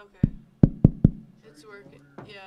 Okay. It's working. Yeah.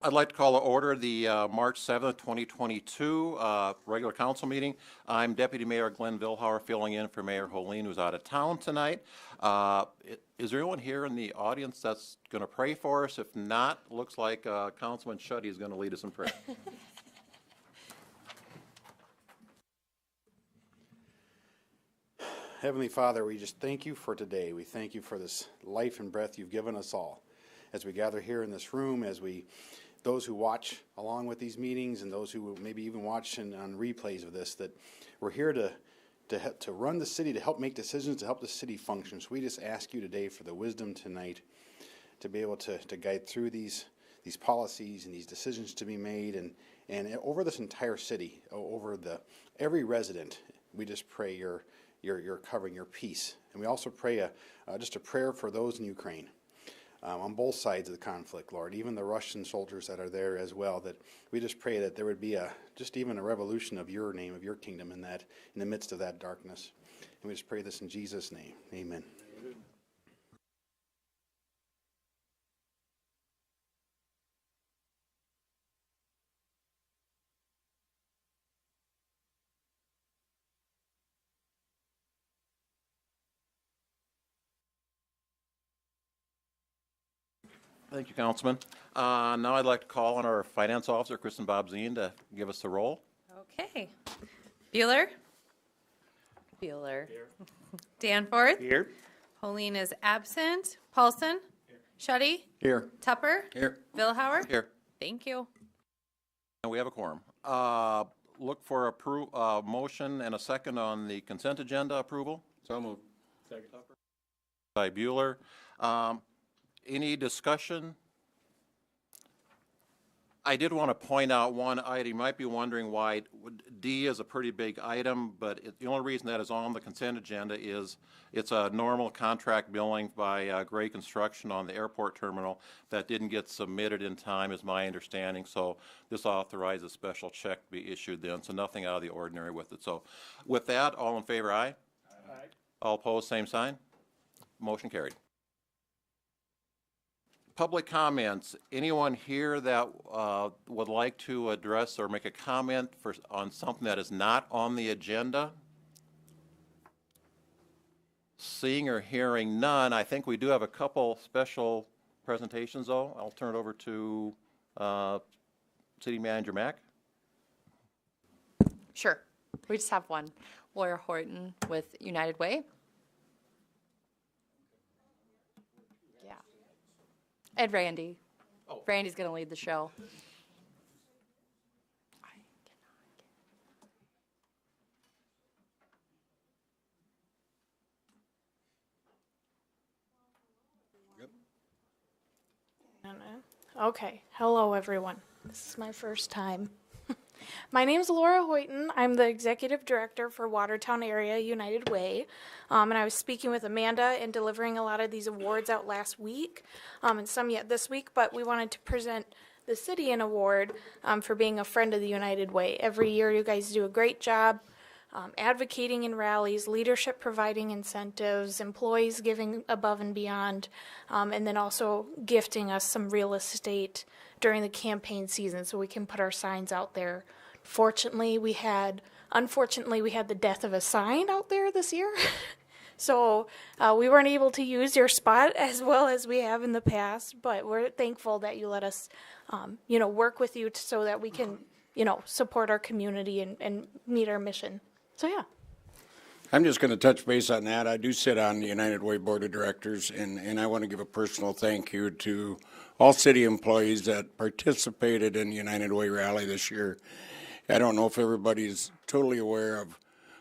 I'd like to call to order the March 7th, 2022 regular council meeting. I'm Deputy Mayor Glenn Vilhauer filling in for Mayor Holeen, who's out of town tonight. Is there anyone here in the audience that's going to pray for us? If not, looks like Councilman Shuddy is going to lead us in prayer. Heavenly Father, we just thank you for today. We thank you for this life and breath you've given us all. As we gather here in this room, those who watch along with these meetings and those who maybe even watch on replays of this, that we're here to run the city, to help make decisions, to help the city function. So we just ask you today for the wisdom tonight to be able to guide through these policies and these decisions to be made, and over this entire city, over every resident. We just pray your covering, your peace. And we also pray just a prayer for those in Ukraine. On both sides of the conflict, Lord, even the Russian soldiers that are there as well, that we just pray that there would be just even a revolution of your name, of your kingdom in the midst of that darkness. And we just pray this in Jesus' name. Amen. Thank you, Councilman. Now I'd like to call on our Finance Officer, Kristen Bobzien, to give us the roll. Okay. Bueller? Bueller. Danforth? Here. Pauline is absent. Paulson? Shuddy? Here. Tupper? Here. Vilhauer? Here. Thank you. And we have a quorum. Look for a motion and a second on the consent agenda approval. So moved. Second. By Bueller. Any discussion? I did want to point out one item. You might be wondering why D is a pretty big item, but the only reason that is on the consent agenda is it's a normal contract billing by Gray Construction on the airport terminal that didn't get submitted in time, is my understanding. So this authorizes a special check to be issued then, so nothing out of the ordinary with it. So with that, all in favor, aye? Aye. All opposed, same sign. Motion carried. Public comments. Anyone here that would like to address or make a comment on something that is not on the agenda? Seeing or hearing none, I think we do have a couple special presentations, though. I'll turn it over to City Manager Mack. Sure. We just have one. Laura Horton with United Way. Yeah. And Randy. Oh. Randy's going to lead the show. Okay, hello everyone. This is my first time. My name is Laura Hoyton. I'm the Executive Director for Watertown Area United Way. And I was speaking with Amanda and delivering a lot of these awards out last week, and some yet this week, but we wanted to present the city an award for being a friend of the United Way. Every year you guys do a great job advocating in rallies, leadership providing incentives, employees giving above and beyond, and then also gifting us some real estate during the campaign season so we can put our signs out there. Unfortunately, we had the death of a sign out there this year. So we weren't able to use your spot as well as we have in the past, but we're thankful that you let us, work with you so that we can, support our community and meet our mission. So, yeah. I'm just going to touch base on that. I do sit on the United Way Board of Directors, and I want to give a personal thank you to all city employees that participated in the United Way rally this year. I don't know if everybody's totally aware of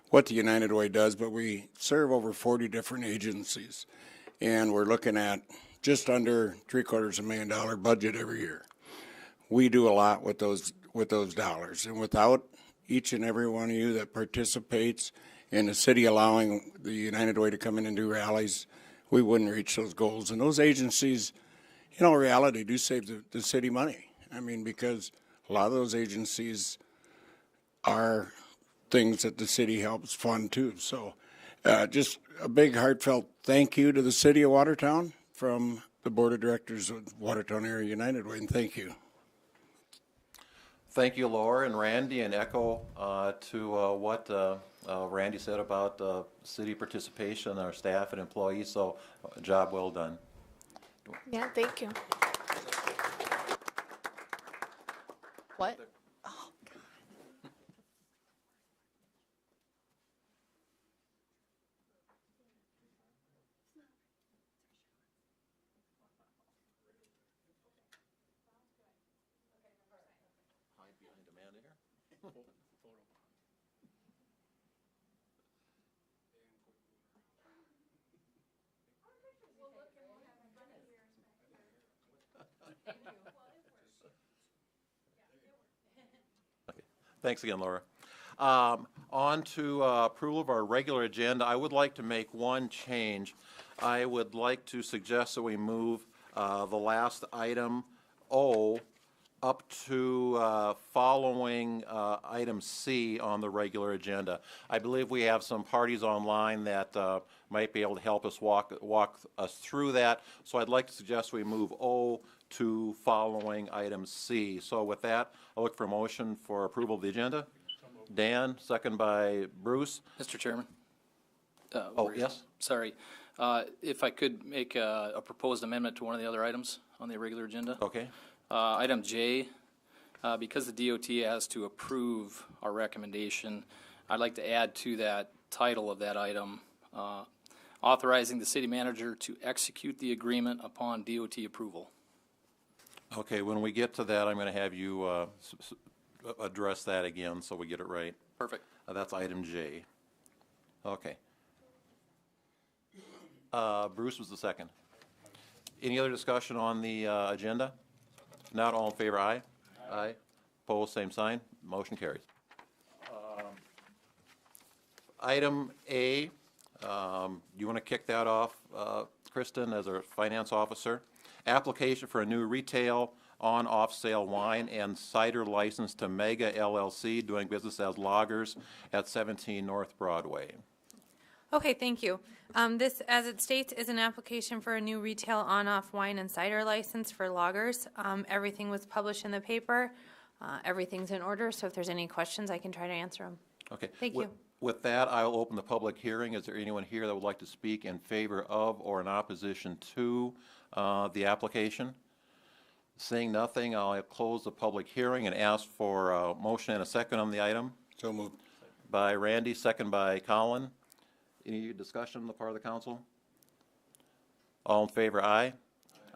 what the United Way does, but we serve over 40 different agencies, and we're looking at just under $750,000 budget every year. We do a lot with those dollars, and without each and every one of you that participates in the city allowing the United Way to come in and do rallies, we wouldn't reach those goals. And those agencies, in all reality, do save the city money. I mean, because a lot of those agencies are things that the city helps fund too. So just a big heartfelt thank you to the city of Watertown from the Board of Directors of Watertown Area United Way, and thank you. Thank you, Laura and Randy, and echo to what Randy said about city participation, our staff and employees, so job well done. Yeah, thank you. What? Thanks again, Laura. On to approval of our regular agenda. I would like to make one change. I would like to suggest that we move the last item O up to following item C on the regular agenda. I believe we have some parties online that might be able to help us walk us through that. So I'd like to suggest we move O to following item C. So with that, I'll look for a motion for approval of the agenda. Dan, second by Bruce. Mr. Chairman. Yes? Sorry. If I could make a proposed amendment to one of the other items on the regular agenda. Okay. Item J, because the DOT has to approve our recommendation, I'd like to add to that title of that item, authorizing the city manager to execute the agreement upon DOT approval. Okay, when we get to that, I'm going to have you address that again so we get it right. Perfect. That's item J. Okay. Bruce was the second. Any other discussion on the agenda? If not, all in favor, aye. Aye. Opposed, same sign. Motion carries. Item A, you want to kick that off, Kristen, as our finance officer? Application for a new retail on-off sale wine and cider license to Mega LLC, doing business as Loggers at 17 North Broadway. Okay, thank you. This, as it states, is an application for a new retail on-off wine and cider license for Loggers. Everything was published in the paper. Everything's in order, so if there's any questions, I can try to answer them. Okay. Thank you. With that, I'll open the public hearing. Is there anyone here that would like to speak in favor of or in opposition to the application? Seeing nothing, I'll close the public hearing and ask for a motion and a second on the item. So moved. By Randy, second by Colin. Any discussion on the part of the council? All in favor, aye.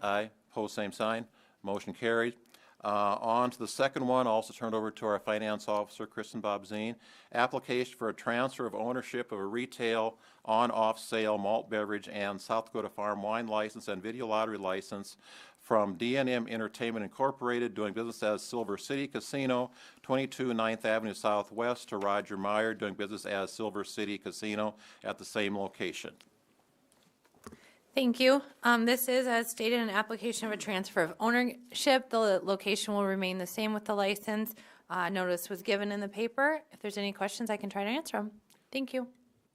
Aye. Opposed, same sign. Motion carried. On to the second one, also turned over to our finance officer, Kristen Bobzine. Application for a transfer of ownership of a retail on-off sale malt beverage and South Dakota Farm wine license and video lottery license from D&M Entertainment Incorporated, doing business as Silver City Casino, 22 9th Avenue Southwest, to Roger Meyer, doing business as Silver City Casino at the same location. Thank you. This is, as stated, an application of a transfer of ownership. The location will remain the same with the license. Notice was given in the paper. If there's any questions, I can try to answer them. Thank you.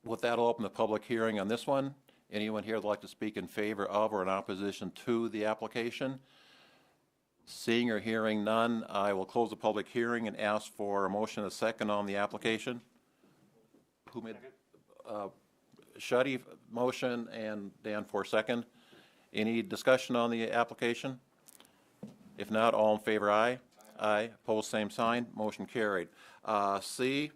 With that, I'll open the public hearing on this one. Anyone here that'd like to speak in favor of or in opposition to the application? Seeing or hearing none, I will close the public hearing and ask for a motion and a second on the application. Who made Shuddy motion and Dan for second. Any discussion on the application? If not, all in favor, aye. Aye. Opposed, same sign. Motion carried. C,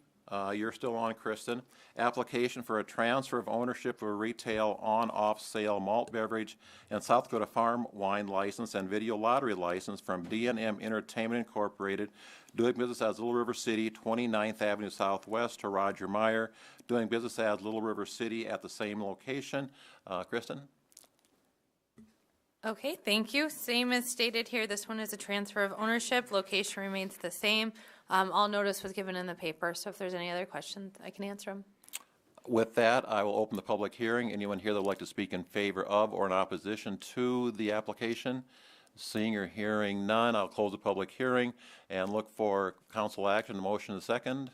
you're still on, Kristen. Application for a transfer of ownership of a retail on-off sale malt beverage and South Dakota farm wine license and video lottery license from D&M Entertainment Incorporated, doing business as Little River City, 29th Avenue Southwest, to Roger Meyer, doing business as Little River City at the same location. Kristen? Okay, thank you. Same as stated here, this one is a transfer of ownership. Location remains the same. All notice was given in the paper, so if there's any other questions, I can answer them. With that, I will open the public hearing. Anyone here that would like to speak in favor of or in opposition to the application? Seeing or hearing none, I'll close the public hearing and look for council action. Motion and second.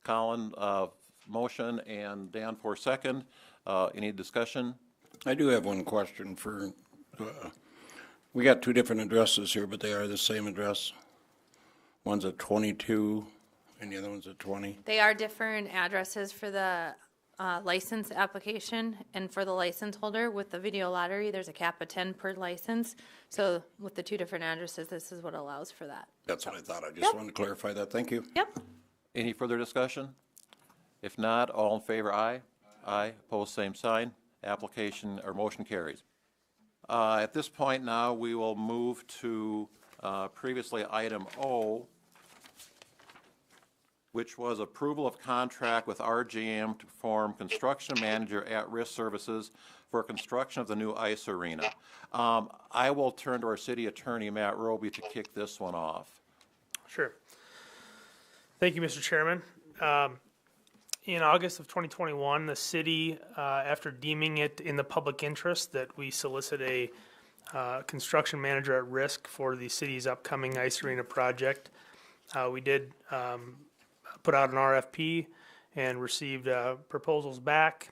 Colin, motion, and Dan for second. Any discussion? I do have one question for, we got two different addresses here, but they are the same address. One's at 22 and the other one's at 20. They are different addresses for the license application and for the license holder. With the video lottery, there's a cap of 10 per license. So with the two different addresses, this is what allows for that. That's what I thought. I just wanted to clarify that. Thank you. Yep. Any further discussion? If not, all in favor, aye. Aye. Opposed, same sign. Application or motion carries. At this point now, we will move to previously item O, which was approval of contract with RJM to perform construction manager at-risk services for construction of the new ice arena. I will turn to our city attorney, Matt Roby, to kick this one off. Sure. Thank you, Mr. Chairman. In August of 2021, the city, after deeming it in the public interest that we solicit a construction manager at risk for the city's upcoming ice arena project, we did put out an RFP and received proposals back.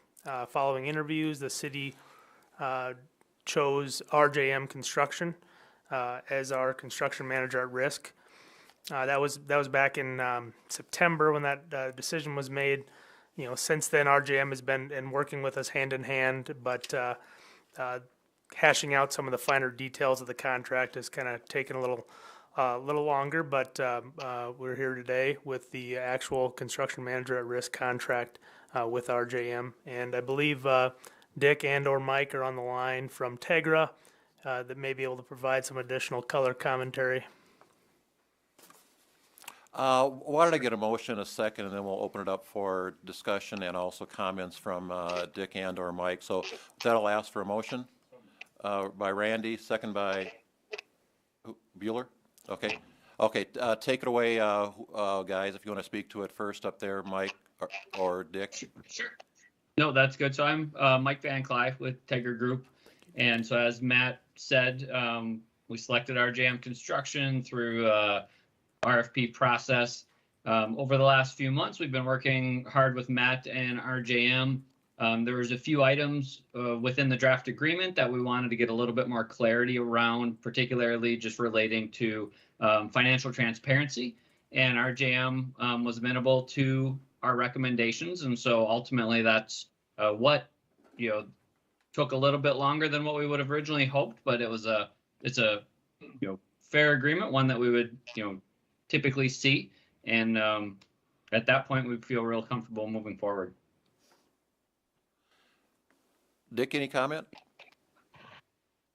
Following interviews, the city chose RJM Construction as our construction manager at risk. That was back in September when that decision was made. You know, since then RJM has been working with us hand in hand, but hashing out some of the finer details of the contract has kind of taken a little longer. But we're here today with the actual construction manager at risk contract with RJM, and I believe Dick and/or Mike are on the line from Tegra that may be able to provide some additional color commentary. Why don't I get a motion, a second, and then we'll open it up for discussion and also comments from Dick and/or Mike. So that'll ask for a motion by Randy, second by Bueller. Okay. Okay. Take it away, guys. If you want to speak to it first, up there, Mike or Dick. Sure. No, that's good. So I'm Mike Van Clyve with Tegra Group, and so as Matt said, we selected RJM Construction through RFP process. Over the last few months, we've been working hard with Matt and RJM. There was a few items within the draft agreement that we wanted to get a little bit more clarity around, particularly just relating to financial transparency. And RJM was amenable to our recommendations, and so ultimately that's what took a little bit longer than what we would have originally hoped, but it's a fair agreement, one that we would typically see, and at that point we feel real comfortable moving forward. Dick, any comment?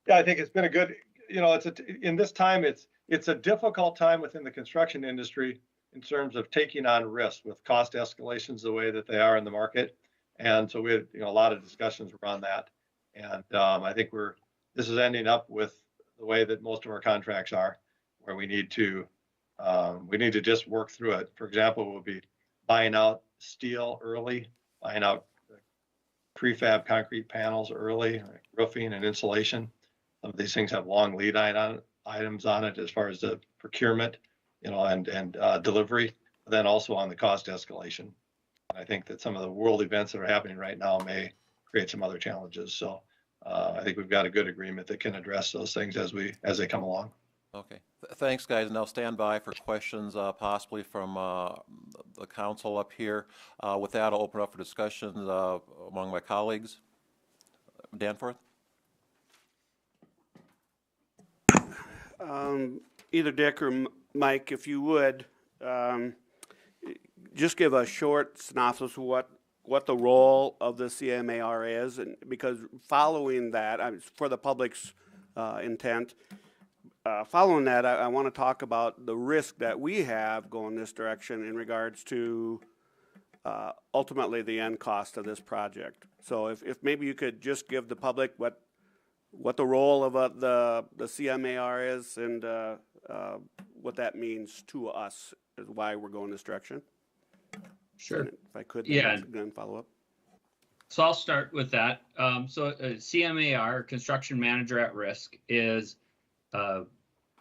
Yeah, I think it's been a good, in this time, it's a difficult time within the construction industry in terms of taking on risk with cost escalations the way that they are in the market. And so we had a lot of discussions around that. And I think this is ending up with the way that most of our contracts are, where we need to just work through it. For example, we'll be buying out steel early, buying out prefab concrete panels early, like roofing and insulation. Some of these things have long lead items on it as far as the procurement, and delivery, but then also on the cost escalation. And I think that some of the world events that are happening right now may create some other challenges. So I think we've got a good agreement that can address those things as they come along. Okay. Thanks, guys. Now stand by for questions possibly from the council up here. With that, I'll open up for discussions among my colleagues. Danforth? Either Dick or Mike, if you would, just give a short synopsis of what the role of the CMAR is, and because following that, for the public's intent, following that, I want to talk about the risk that we have going this direction in regards to ultimately the end cost of this project. So if maybe you could just give the public what the role of the CMAR is and what that means to us, is why we're going this direction. Sure. And if I could, Yeah. then follow up. So I'll start with that. CMAR, Construction Manager at Risk, is a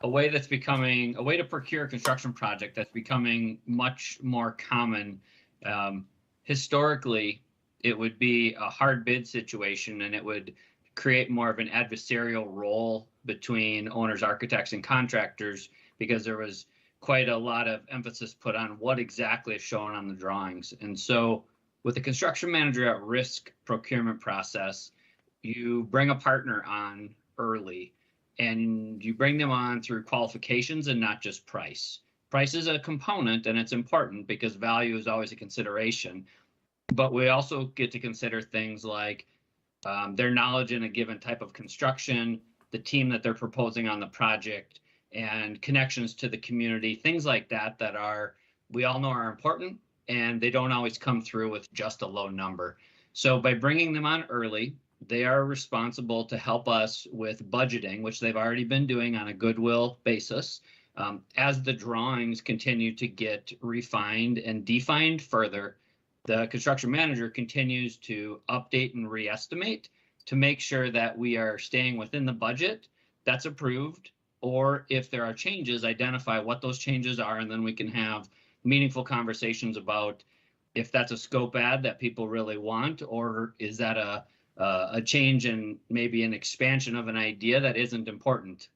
way to procure a construction project that's becoming much more common. Historically, it would be a hard bid situation, and it would create more of an adversarial role between owners, architects, and contractors, because there was quite a lot of emphasis put on what exactly is shown on the drawings. And so with the Construction Manager at Risk procurement process, you bring a partner on early, and you bring them on through qualifications and not just price. Price is a component, and it's important because value is always a consideration. But we also get to consider things like their knowledge in a given type of construction, the team that they're proposing on the project, and connections to the community, things like that we all know are important, and they don't always come through with just a low number. So by bringing them on early, they are responsible to help us with budgeting, which they've already been doing on a goodwill basis. As the drawings continue to get refined and defined further, the construction manager continues to update and re-estimate to make sure that we are staying within the budget that's approved, or if there are changes, identify what those changes are, and then we can have meaningful conversations about if that's a scope add that people really want, or is that a change in maybe an expansion of an idea that isn't important.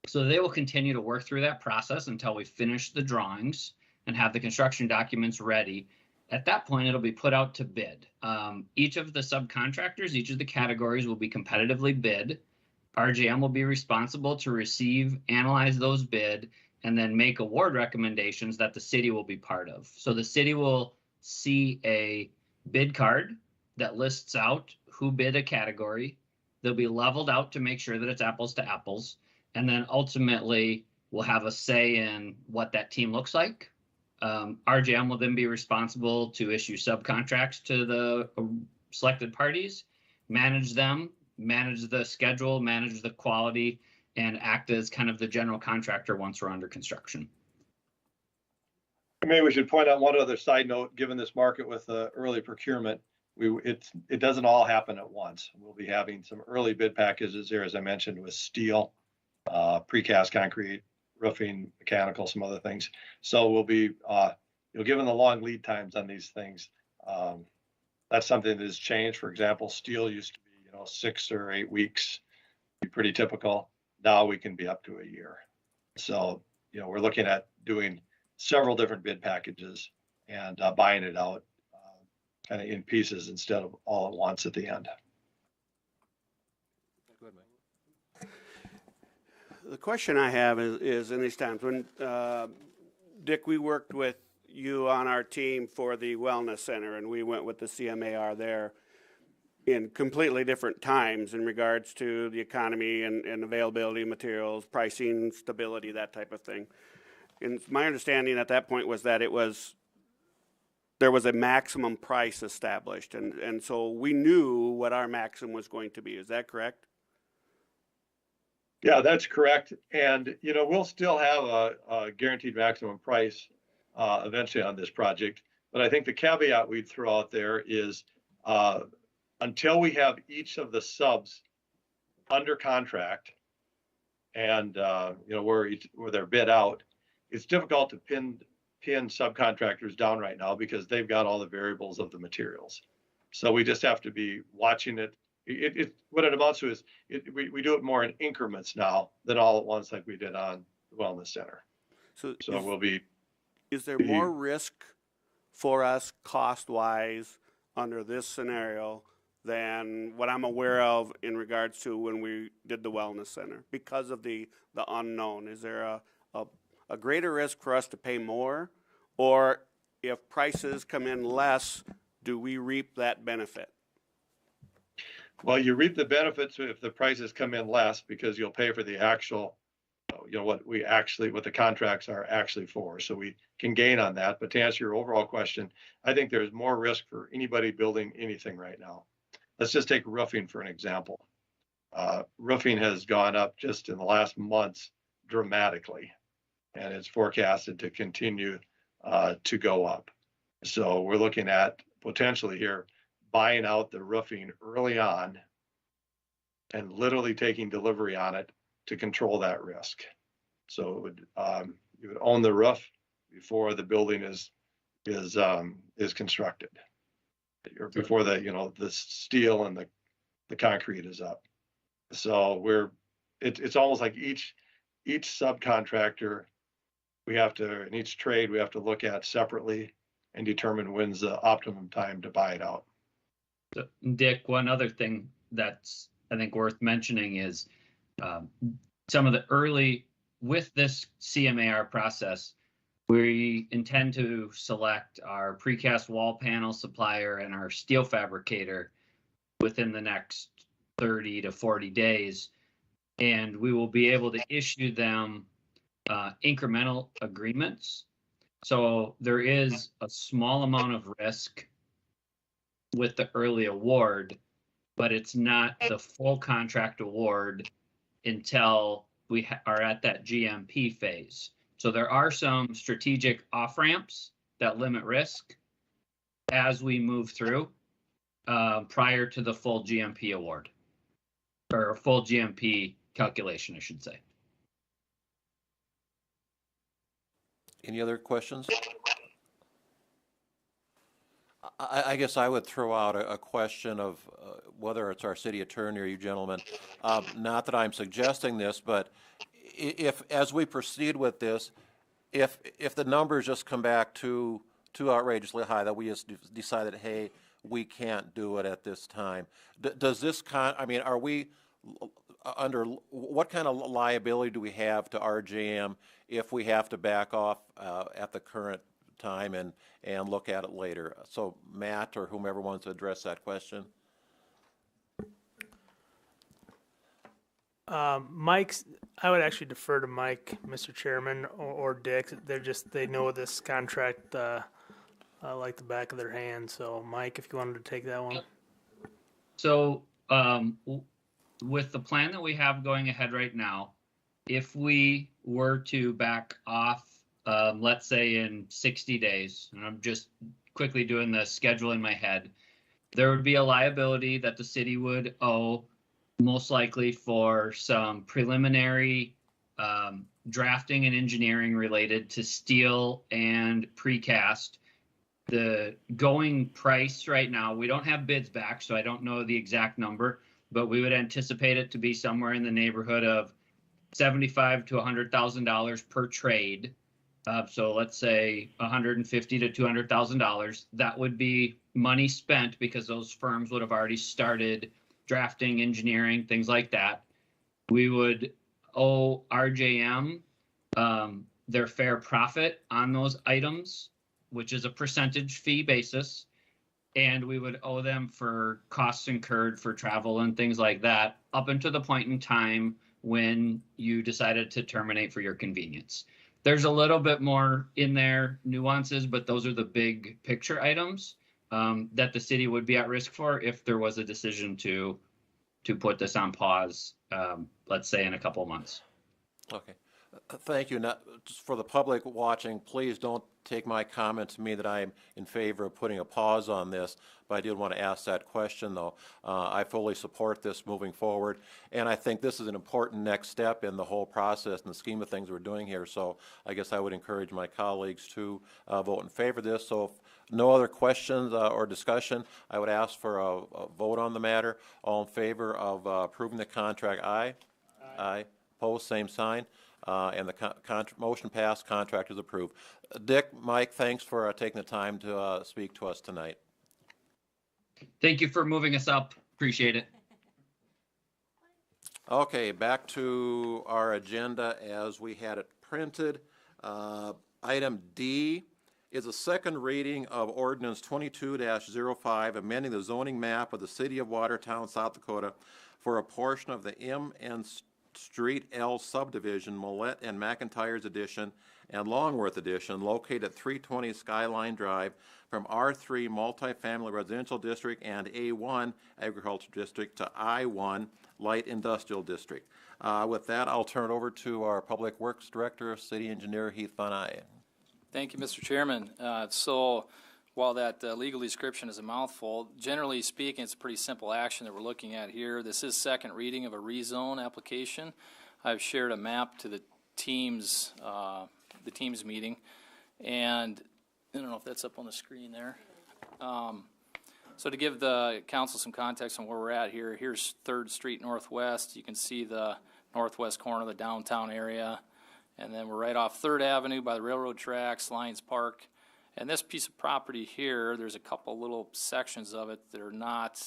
So they will continue to work through that process until we finish the drawings and have the construction documents ready. At that point, it'll be put out to bid. Each of the subcontractors, each of the categories will be competitively bid. RJM will be responsible to receive, analyze those bid, and then make award recommendations that the city will be part of. So the city will see a bid card that lists out who bid a category. They'll be leveled out to make sure that it's apples to apples. And then ultimately, we'll have a say in what that team looks like. RJM will then be responsible to issue subcontracts to the selected parties, manage them, manage the schedule, manage the quality, and act as kind of the general contractor once we're under construction. Maybe we should point out one other side note, given this market with early procurement, it doesn't all happen at once. We'll be having some early bid packages here, as I mentioned, with steel, precast concrete, roofing, mechanical, some other things. So we'll be, given the long lead times on these things, that's something that has changed. For example, steel used to be, 6 or 8 weeks, be pretty typical. Now we can be up to a year. So, we're looking at doing several different bid packages and buying it out kind of in pieces instead of all at once at the end. The question I have is in these times when, Dick, we worked with you on our team for the wellness center, and we went with the CMAR there in completely different times in regards to the economy and availability of materials, pricing, stability, that type of thing. And my understanding at that point was that there was a maximum price established, and so we knew what our maximum was going to be. Is that correct? Yeah, that's correct. And, we'll still have a guaranteed maximum price eventually on this project. But I think the caveat we'd throw out there is until we have each of the subs under contract and, where they're bid out, it's difficult to pin subcontractors down right now because they've got all the variables of the materials. So we just have to be watching it. what it amounts to is we do it more in increments now than all at once like we did on the wellness center. So We'll be. is there more risk for us cost-wise under this scenario than what I'm aware of in regards to when we did the wellness center because of the unknown? Is there a greater risk for us to pay more, or if prices come in less, do we reap that benefit? Well, you reap the benefits if the prices come in less because you'll pay for the actual, what the contracts are actually for. So we can gain on that. But to answer your overall question, I think there's more risk for anybody building anything right now. Let's just take roofing for an example. Roofing has gone up just in the last months dramatically, and it's forecasted to continue to go up. So we're looking at potentially here buying out the roofing early on and literally taking delivery on it to control that risk. So you would own the roof before the building is constructed, or before the steel and the concrete is up. So it's almost like each subcontractor in each trade we have to look at separately and determine when's the optimum time to buy it out. So, Dick, one other thing that's I think worth mentioning is some of the early, with this CMAR process, we intend to select our precast wall panel supplier and our steel fabricator within the next 30 to 40 days. And we will be able to issue them incremental agreements. So there is a small amount of risk with the early award, but it's not the full contract award until we are at that GMP phase. So there are some strategic off-ramps that limit risk as we move through prior to the full GMP award, or full GMP calculation, I should say. Any other questions? I guess I would throw out a question of whether it's our city attorney or you gentlemen. Not that I'm suggesting this, but if, as we proceed with this, if the numbers just come back too outrageously high, that we just decided, hey, we can't do it at this time, does this are we under what kind of liability do we have to RJM if we have to back off at the current time and look at it later? So Matt or whomever wants to address that question. Mike, I would actually defer to Mike, Mr. Chairman, or Dick. They know this contract like the back of their hand. So Mike, if you wanted to take that one. So with the plan that we have going ahead right now, if we were to back off, let's say in 60 days, and I'm just quickly doing the schedule in my head, there would be a liability that the city would owe, most likely for some preliminary drafting and engineering related to steel and precast. The going price right now, we don't have bids back, so I don't know the exact number, but we would anticipate it to be somewhere in the neighborhood of $75,000 to $100,000 per trade. So let's say $150,000 to $200,000. That would be money spent because those firms would have already started drafting, engineering, things like that. We would owe RJM their fair profit on those items, which is a percentage fee basis. And we would owe them for costs incurred for travel and things like that up until the point in time when you decided to terminate for your convenience. There's a little bit more in there, nuances, but those are the big picture items that the city would be at risk for if there was a decision to put this on pause, let's say in a couple of months. Okay. Thank you. Now, just for the public watching, please don't take my comment to mean that I'm in favor of putting a pause on this, but I did want to ask that question, though. I fully support this moving forward, and I think this is an important next step in the whole process and the scheme of things we're doing here, so I guess I would encourage my colleagues to vote in favor of this. So if no other questions or discussion, I would ask for a vote on the matter. All in favor of approving the contract, aye? Aye. Opposed, same sign. And the motion passed, contract is approved. Dick, Mike, thanks for taking the time to speak to us tonight. Thank you for moving us up. Appreciate it. Okay, back to our agenda as we had it printed. Item D is a second reading of Ordinance 22-05, amending the zoning map of the City of Watertown, South Dakota for a portion of the M and Street L subdivision, Millette and McIntyre's Edition and Longworth Edition, located at 320 Skyline Drive, from R3 Multifamily Residential District and A1 Agricultural District to I1 Light Industrial District. With that, I'll turn it over to our Public Works Director, City Engineer Heath Van Eye. Thank you, Mr. Chairman. So while that legal description is a mouthful, generally speaking, it's a pretty simple action that we're looking at here. This is second reading of a rezone application. I've shared a map to the teams meeting, and I don't know if that's up on the screen there. So to give the council some context on where we're at here, here's 3rd Street Northwest. You can see the northwest corner of the downtown area, and then we're right off 3rd Avenue by the railroad tracks, Lions Park. And this piece of property here, there's a couple little sections of it that are not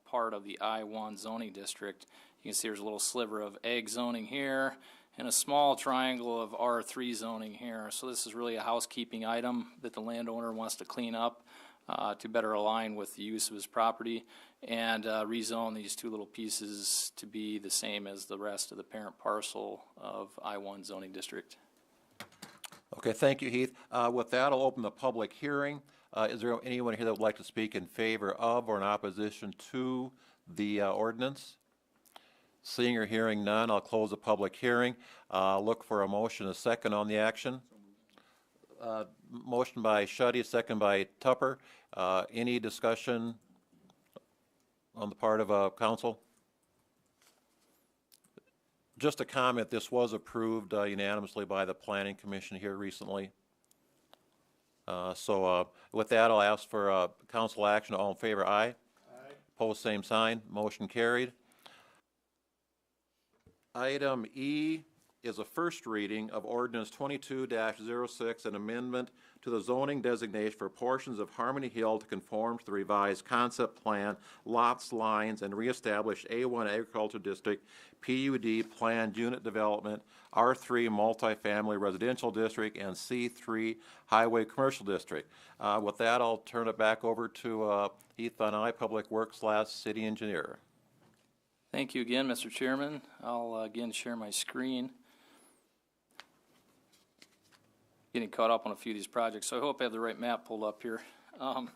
part of the I-1 zoning district. You can see there's a little sliver of ag zoning here and a small triangle of R3 zoning here. So this is really a housekeeping item that the landowner wants to clean up to better align with the use of his property and rezone these two little pieces to be the same as the rest of the parent parcel of I-1 zoning district. Okay, thank you, Heath. With that, I'll open the public hearing. Is there anyone here that would like to speak in favor of or in opposition to the ordinance? Seeing or hearing none, I'll close the public hearing. Look for a motion, a second on the action. Motion by Shuddy, second by Tupper. Any discussion on the part of council? Just a comment, this was approved unanimously by the Planning Commission here recently. So with that, I'll ask for council action. All in favor, aye. Aye. Opposed, same sign. Motion carried. Item E is a first reading of Ordinance 22-06, an amendment to the zoning designation for portions of Harmony Hill to conform to the revised concept plan, lots, lines, and reestablish A1 Agricultural District, PUD planned unit development, R3 multifamily residential district, and C3 highway commercial district. With that, I'll turn it back over to Heath Van Eye, Public Works / City Engineer. Thank you again, Mr. Chairman. I'll again share my screen. Getting caught up on a few of these projects, so I hope I have the right map pulled up here. And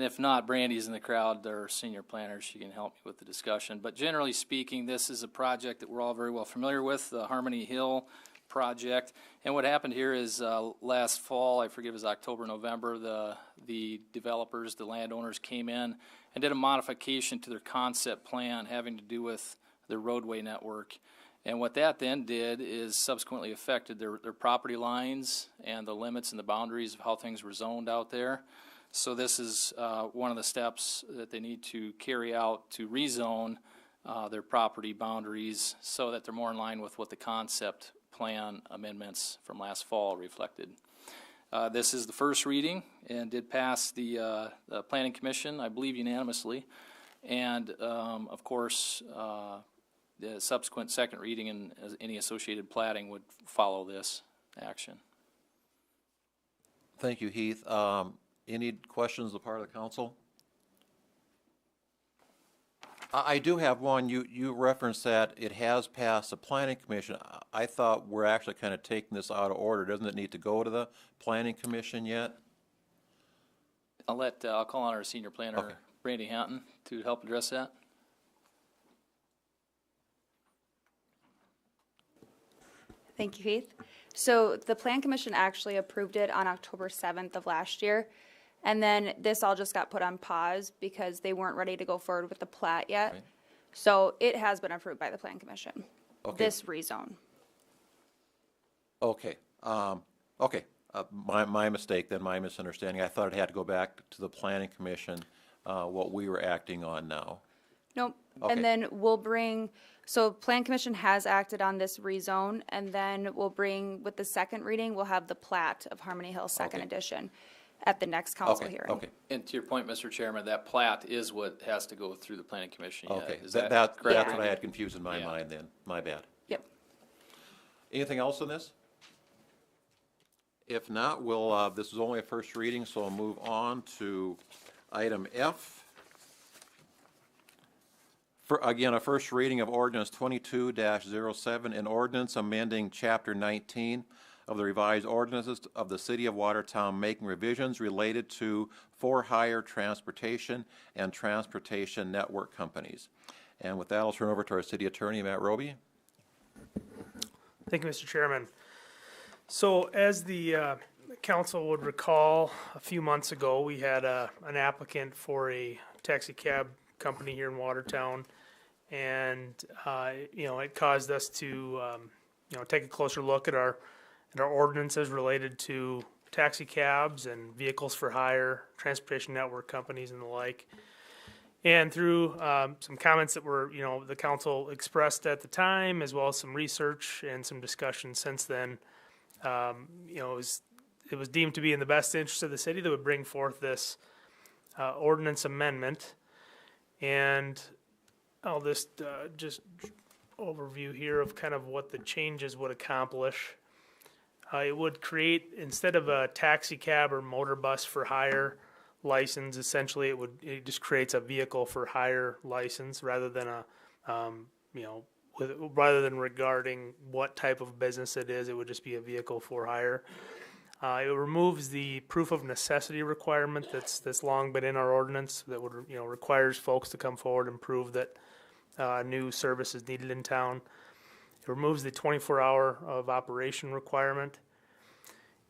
if not, Brandy's in the crowd, they're senior planners, she can help me with the discussion. But generally speaking, this is a project that we're all very well familiar with, the Harmony Hill project. And what happened here is last fall, I forget it was October, November, the developers, the landowners came in and did a modification to their concept plan having to do with their roadway network. And what that then did is subsequently affected their property lines and the limits and the boundaries of how things were zoned out there. So this is one of the steps that they need to carry out to rezone their property boundaries so that they're more in line with what the concept plan amendments from last fall reflected. This is the first reading and did pass the Planning Commission, I believe unanimously. And of course, the subsequent second reading and any associated platting would follow this action. Thank you, Heath. Any questions on the part of the council? I do have one. You referenced that it has passed the Planning Commission. I thought we're actually kind of taking this out of order. Doesn't it need to go to the Planning Commission yet? I'll call on our senior planner, okay, Brandy Hanton, to help address that. Thank you, Heath. So the Plan Commission actually approved it on October 7th of last year. And then this all just got put on pause because they weren't ready to go forward with the plat yet. Right. So it has been approved by the Plan Commission, Okay. this rezone. Okay, okay, my mistake then, my misunderstanding. I thought it had to go back to the planning commission, what we were acting on now. Nope. Okay. And then we'll bring, so Plan Commission has acted on this rezone, and then we'll bring, with the second reading, we'll have the plat of Harmony Hills Second Okay. Edition at the next council Okay, hearing. okay, And to your point, Mr. Chairman, that plat is what has to go through the planning commission yet. okay. Is That's correct? what I had confused in my Yeah. mind then, my bad. Yep. Anything else on this? If not, we'll, this is only a first reading, so I'll move on to item F. Again, a first reading of ordinance 22-07, an ordinance amending chapter 19 of the revised ordinances of the city of Watertown, making revisions related to for-hire transportation and transportation network companies. And with that, I'll turn over to our city attorney, Matt Roby. Thank you, Mr. Chairman. So as the council would recall, a few months ago, we had an applicant for a taxi cab company here in Watertown. And, it caused us to, take a closer look at our ordinances related to taxi cabs and vehicles for hire, transportation network companies and the like. And through some comments that were, the council expressed at the time, as well as some research and some discussion since then, it was deemed to be in the best interest of the city that would bring forth this ordinance amendment. And I'll just overview here of kind of what the changes would accomplish. It would create, instead of a taxi cab or motor bus for hire license, essentially it just creates a vehicle for hire license rather than rather than regarding what type of business it is. It would just be a vehicle for hire. It removes the proof of necessity requirement that's long been in our ordinance that would requires folks to come forward and prove that new service is needed in town. It removes the 24-hour of operation requirement.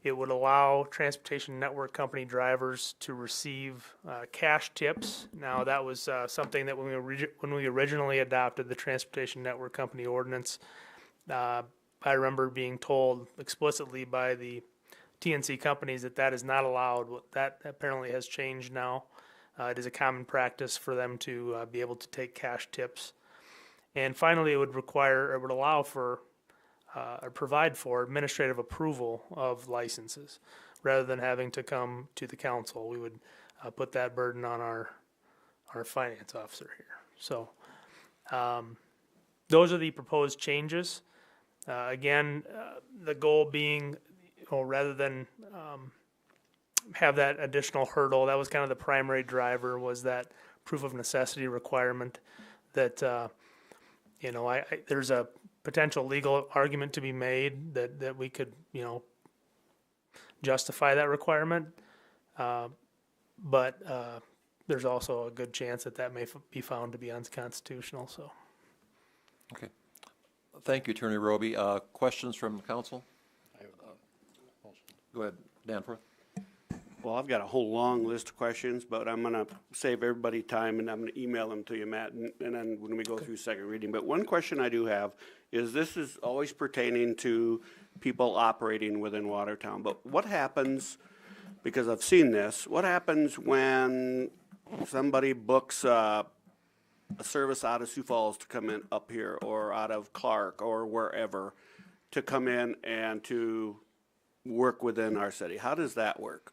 It would allow transportation network company drivers to receive cash tips. Now, that was something that when we originally adopted the transportation network company ordinance, I remember being told explicitly by the TNC companies that is not allowed. That apparently has changed now. It is a common practice for them to be able to take cash tips. And finally, it would allow for or provide for administrative approval of licenses rather than having to come to the council. We would put that burden on our finance officer here. So those are the proposed changes. Again, the goal being, rather than have that additional hurdle, that was kind of the primary driver, was that proof of necessity requirement that there's a potential legal argument to be made that we could, justify that requirement. But there's also a good chance that may be found to be unconstitutional, so. Okay. Thank you, Attorney Roby. Questions from the council? Go ahead, Danforth. Well, I've got a whole long list of questions, but I'm going to save everybody time, and I'm going to email them to you, Matt, and then when we go through second reading. But one question I do have is, this is always pertaining to people operating within Watertown. But what happens, because I've seen this, what happens when somebody books a service out of Sioux Falls to come in up here, or out of Clark, or wherever, to come in and to work within our city? How does that work?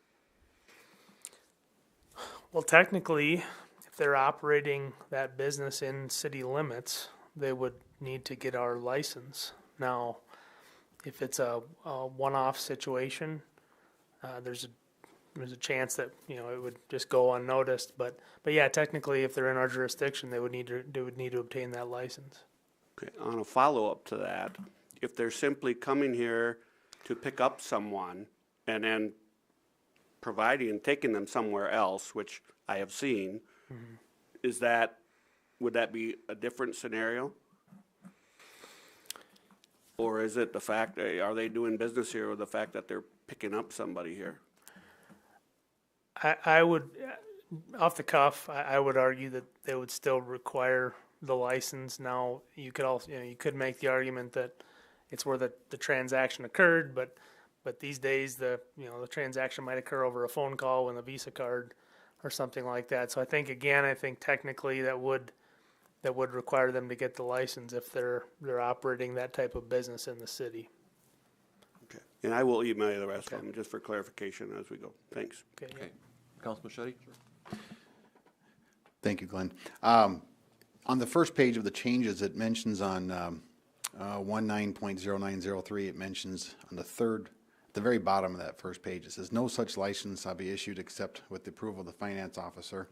Well, technically, if they're operating that business in city limits, they would need to get our license. Now, if it's a one-off situation, there's a chance that it would just go unnoticed. But yeah, technically, if they're in our jurisdiction, they would need to obtain that license. Okay. On a follow-up to that, if they're simply coming here to pick up someone and then taking them somewhere else, which I have seen, would that be a different scenario? Or is it the fact, are they doing business here, or the fact that they're picking up somebody here? I would, off the cuff, I would argue that they would still require the license. Now, you could also, you could make the argument that it's where the transaction occurred, but these days the transaction might occur over a phone call with a Visa card or something like that. So I think technically that would require them to get the license if they're operating that type of business in the city. Okay. And I will email you the rest of them just for clarification as we go. Thanks. Okay. Okay. Councilman Shetty? Thank you, Glenn. On the first page of the changes, it mentions on 19.0903, it mentions on the very bottom of that first page, it says, no such license shall be issued except with the approval of the finance officer.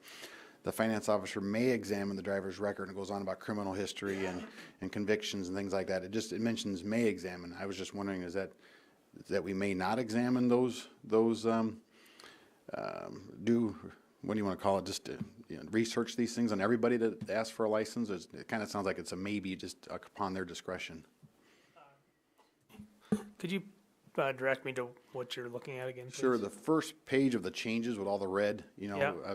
The finance officer may examine the driver's record, and it goes on about criminal history and convictions and things like that. It mentions may examine. I was just wondering, is that we may not examine those what do you want to call it, just research these things on everybody that asks for a license? It kind of sounds like it's a maybe, just upon their discretion. Could you direct me to what you're looking at again, please? Sure. The first page of the changes with all the red,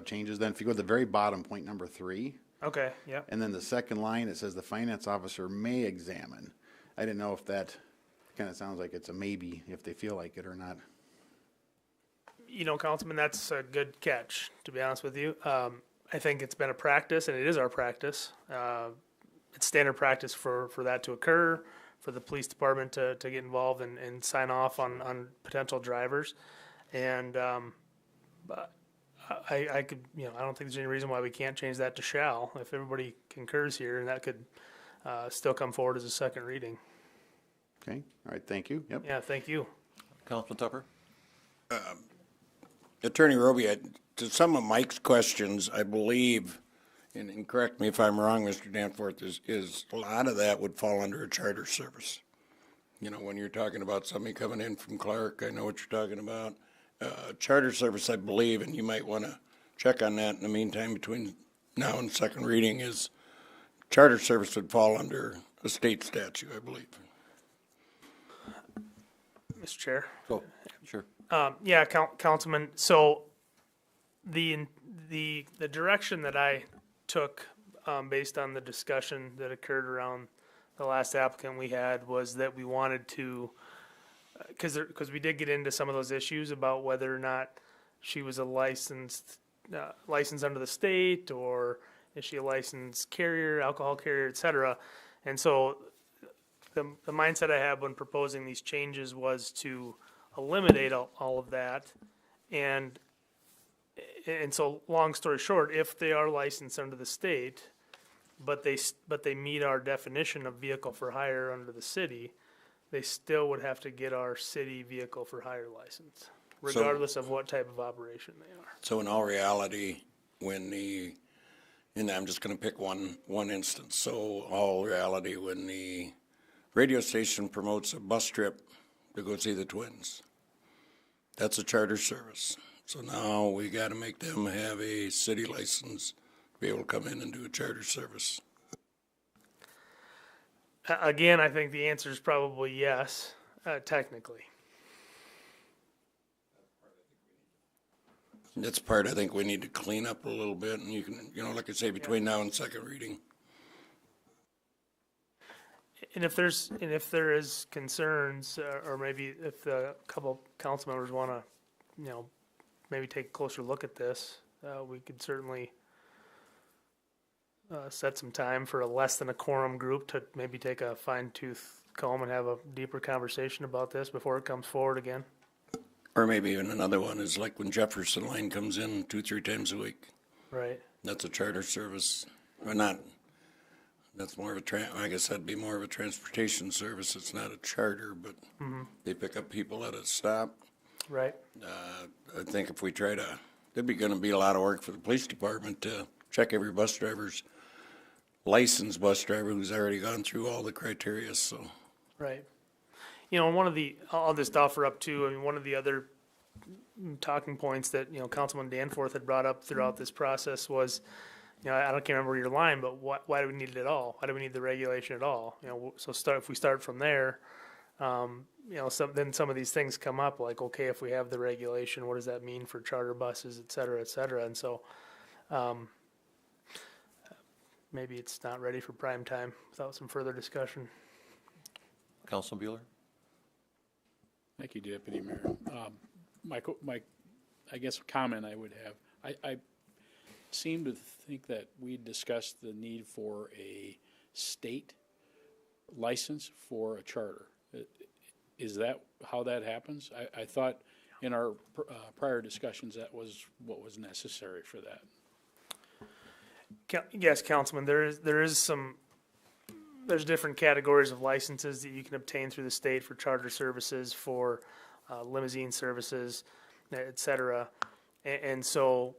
changes. Then if you go to the very bottom, point number 3. Okay, yeah. And then the second line, it says the finance officer may examine. I didn't know if that kind of sounds like it's a maybe, if they feel like it or not. Councilman, that's a good catch, to be honest with you. I think it's been a practice, and it is our practice. It's standard practice for that to occur, for the police department to get involved and sign off on potential drivers. And I could, I don't think there's any reason why we can't change that to shall, if everybody concurs here, and that could still come forward as a second reading. Okay. All right. Thank you. Yep. Yeah, thank you. Councilman Tupper? Attorney Roby, to some of Mike's questions, I believe, and correct me if I'm wrong, Mr. Danforth, is a lot of that would fall under a charter service. When you're talking about somebody coming in from Clark, I know what you're talking about. Charter service, I believe, and you might want to check on that in the meantime between now and second reading, is charter service would fall under a state statute, I believe. Mr. Chair. Oh, sure. Yeah, Councilman. So the direction that I took based on the discussion that occurred around the last applicant we had was that we wanted to, because we did get into some of those issues about whether or not she was a licensed under the state, or is she a licensed carrier, alcohol carrier, et cetera. And so the mindset I had when proposing these changes was to eliminate all of that, and so long story short, if they are licensed under the state, but they meet our definition of vehicle for hire under the city, they still would have to get our city vehicle for hire license, regardless of what type of operation they are. So in all reality, and I'm just going to pick one instance. So all reality, when the radio station promotes a bus trip to go see the Twins, that's a charter service. So now we got to make them have a city license to be able to come in and do a charter service. Again, I think the answer is probably yes, technically. That's part I think we need to clean up a little bit, and you can, like I say, between now and second reading. And if there is concerns, or maybe if a couple council members want to, maybe take a closer look at this, we could certainly set some time for a less than a quorum group to maybe take a fine-tooth comb and have a deeper conversation about this before it comes forward again. Or maybe even another one is like when Jefferson Line comes in 2-3 times a week. Right. That's a charter service, or not. That's more of I guess that'd be more of a transportation service. It's not a charter, but they pick up people at a stop. Right. I think if we try to, there'd going to be a lot of work for the police department to check every licensed bus driver who's already gone through all the criteria. So. Right. I'll just offer up too, one of the other talking points that, Councilman Danforth had brought up throughout this process was, I can't remember your line, but why do we need it at all? Why do we need the regulation at all? So if we start from there, Then some of these things come up, like, okay, if we have the regulation, what does that mean for charter buses, et cetera, et cetera? And so, maybe it's not ready for prime time without some further discussion. Councilman Bueller? Thank you, Deputy Mayor. My, I guess, comment I would have, I seem to think that we discussed the need for a state license for a charter. Is that how that happens? I thought in our prior discussions that was what was necessary for that. Yes, Councilman, there's different categories of licenses that you can obtain through the state for charter services, for limousine services, et cetera. And so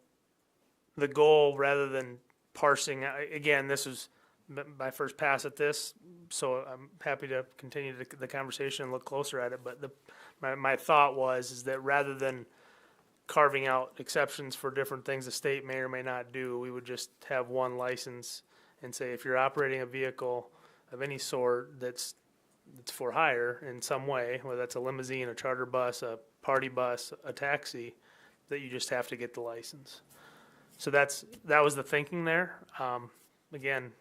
the goal, rather than parsing, again, this is my first pass at this, so I'm happy to continue the conversation and look closer at it. But my thought is that rather than carving out exceptions for different things the state may or may not do, we would just have one license and say, if you're operating a vehicle of any sort that's for hire in some way, whether that's a limousine, a charter bus, a party bus, a taxi, that you just have to get the license. So that was the thinking there. Again,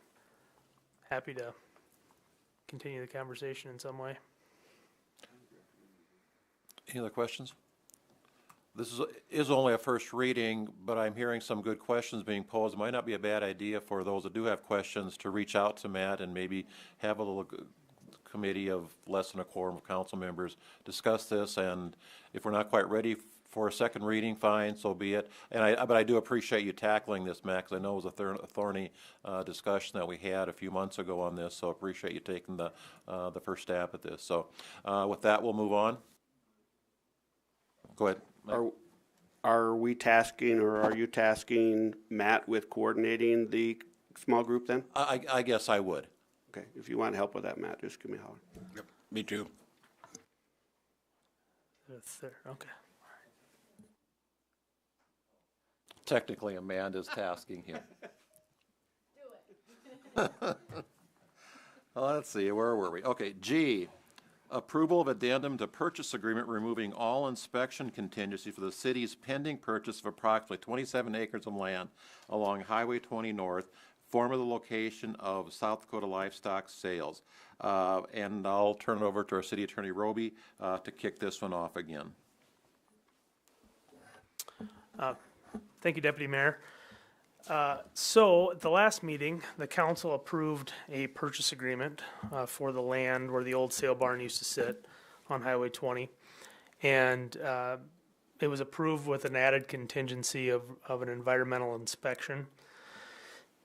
happy to continue the conversation in some way. Any other questions? This is only a first reading, but I'm hearing some good questions being posed. It might not be a bad idea for those that do have questions to reach out to Matt and maybe have a little committee of less than a quorum of council members discuss this. And if we're not quite ready for a second reading, fine, so be it. But I do appreciate you tackling this, Matt, because I know it was a thorny discussion that we had a few months ago on this. So appreciate you taking the first stab at this. So with that, we'll move on. Go ahead. Are we tasking, or are you tasking Matt with coordinating the small group then? I guess I would. Okay, if you want help with that, Matt, just give me a holler. Yep. Me too. That's there. Okay. Technically, Amanda's tasking him. Do it. Well, let's see, where were we? Okay, G, approval of addendum to purchase agreement removing all inspection contingency for the city's pending purchase of approximately 27 acres of land along Highway 20 North, formerly the location of South Dakota Livestock Sales. And I'll turn it over to our city attorney, Roby, to kick this one off again. Thank you, Deputy Mayor. So at the last meeting, the council approved a purchase agreement for the land where the old sale barn used to sit on Highway 20. And it was approved with an added contingency of an environmental inspection.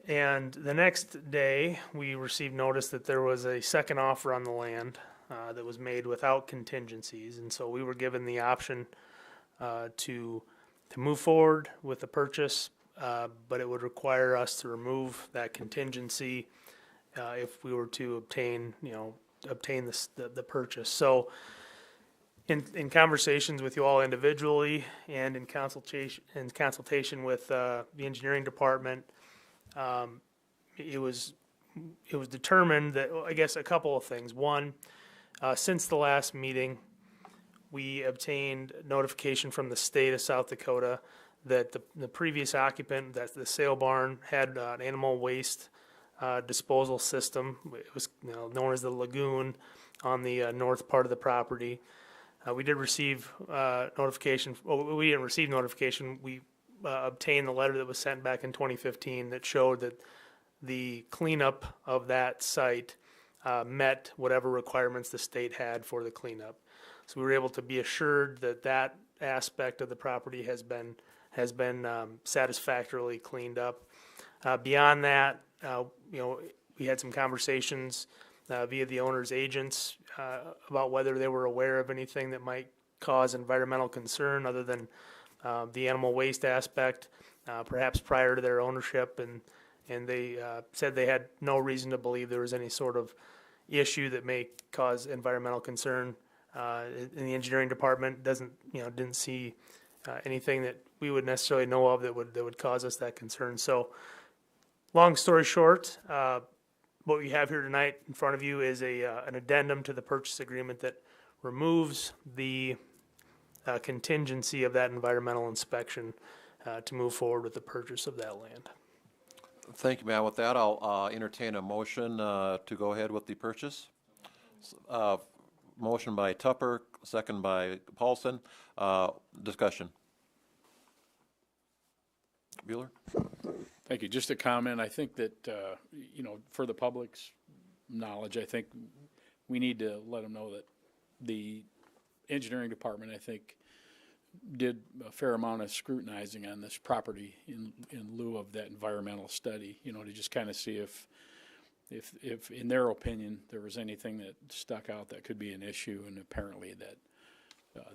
And the next day, we received notice that there was a second offer on the land that was made without contingencies. And so we were given the option to move forward with the purchase, but it would require us to remove that contingency if we were to obtain the purchase. So in conversations with you all individually and in consultation with the engineering department, it was determined that, I guess, a couple of things. One, since the last meeting, we obtained notification from the state of South Dakota that the previous occupant, that the sale barn, had an animal waste disposal system. It was known as the lagoon on the north part of the property. We did receive notification. Well, we didn't receive notification. We obtained the letter that was sent back in 2015 that showed that the cleanup of that site met whatever requirements the state had for the cleanup. So we were able to be assured that that aspect of the property has been satisfactorily cleaned up. Beyond that, we had some conversations via the owner's agents about whether they were aware of anything that might cause environmental concern other than the animal waste aspect, perhaps prior to their ownership, and they said they had no reason to believe there was any sort of issue that may cause environmental concern. In the engineering department didn't see anything that we would necessarily know of that would cause us that concern. So, long story short, what we have here tonight in front of you is an addendum to the purchase agreement that removes the contingency of that environmental inspection to move forward with the purchase of that land. Thank you, Matt. With that, I'll entertain a motion to go ahead with the purchase. Motion by Tupper, second by Paulson. Discussion. Bueller? Thank you. Just a comment. I think that, for the public's knowledge, I think we need to let them know that the engineering department, I think, did a fair amount of scrutinizing on this property in lieu of that environmental study, to just kind of see if in their opinion there was anything that stuck out that could be an issue, and apparently that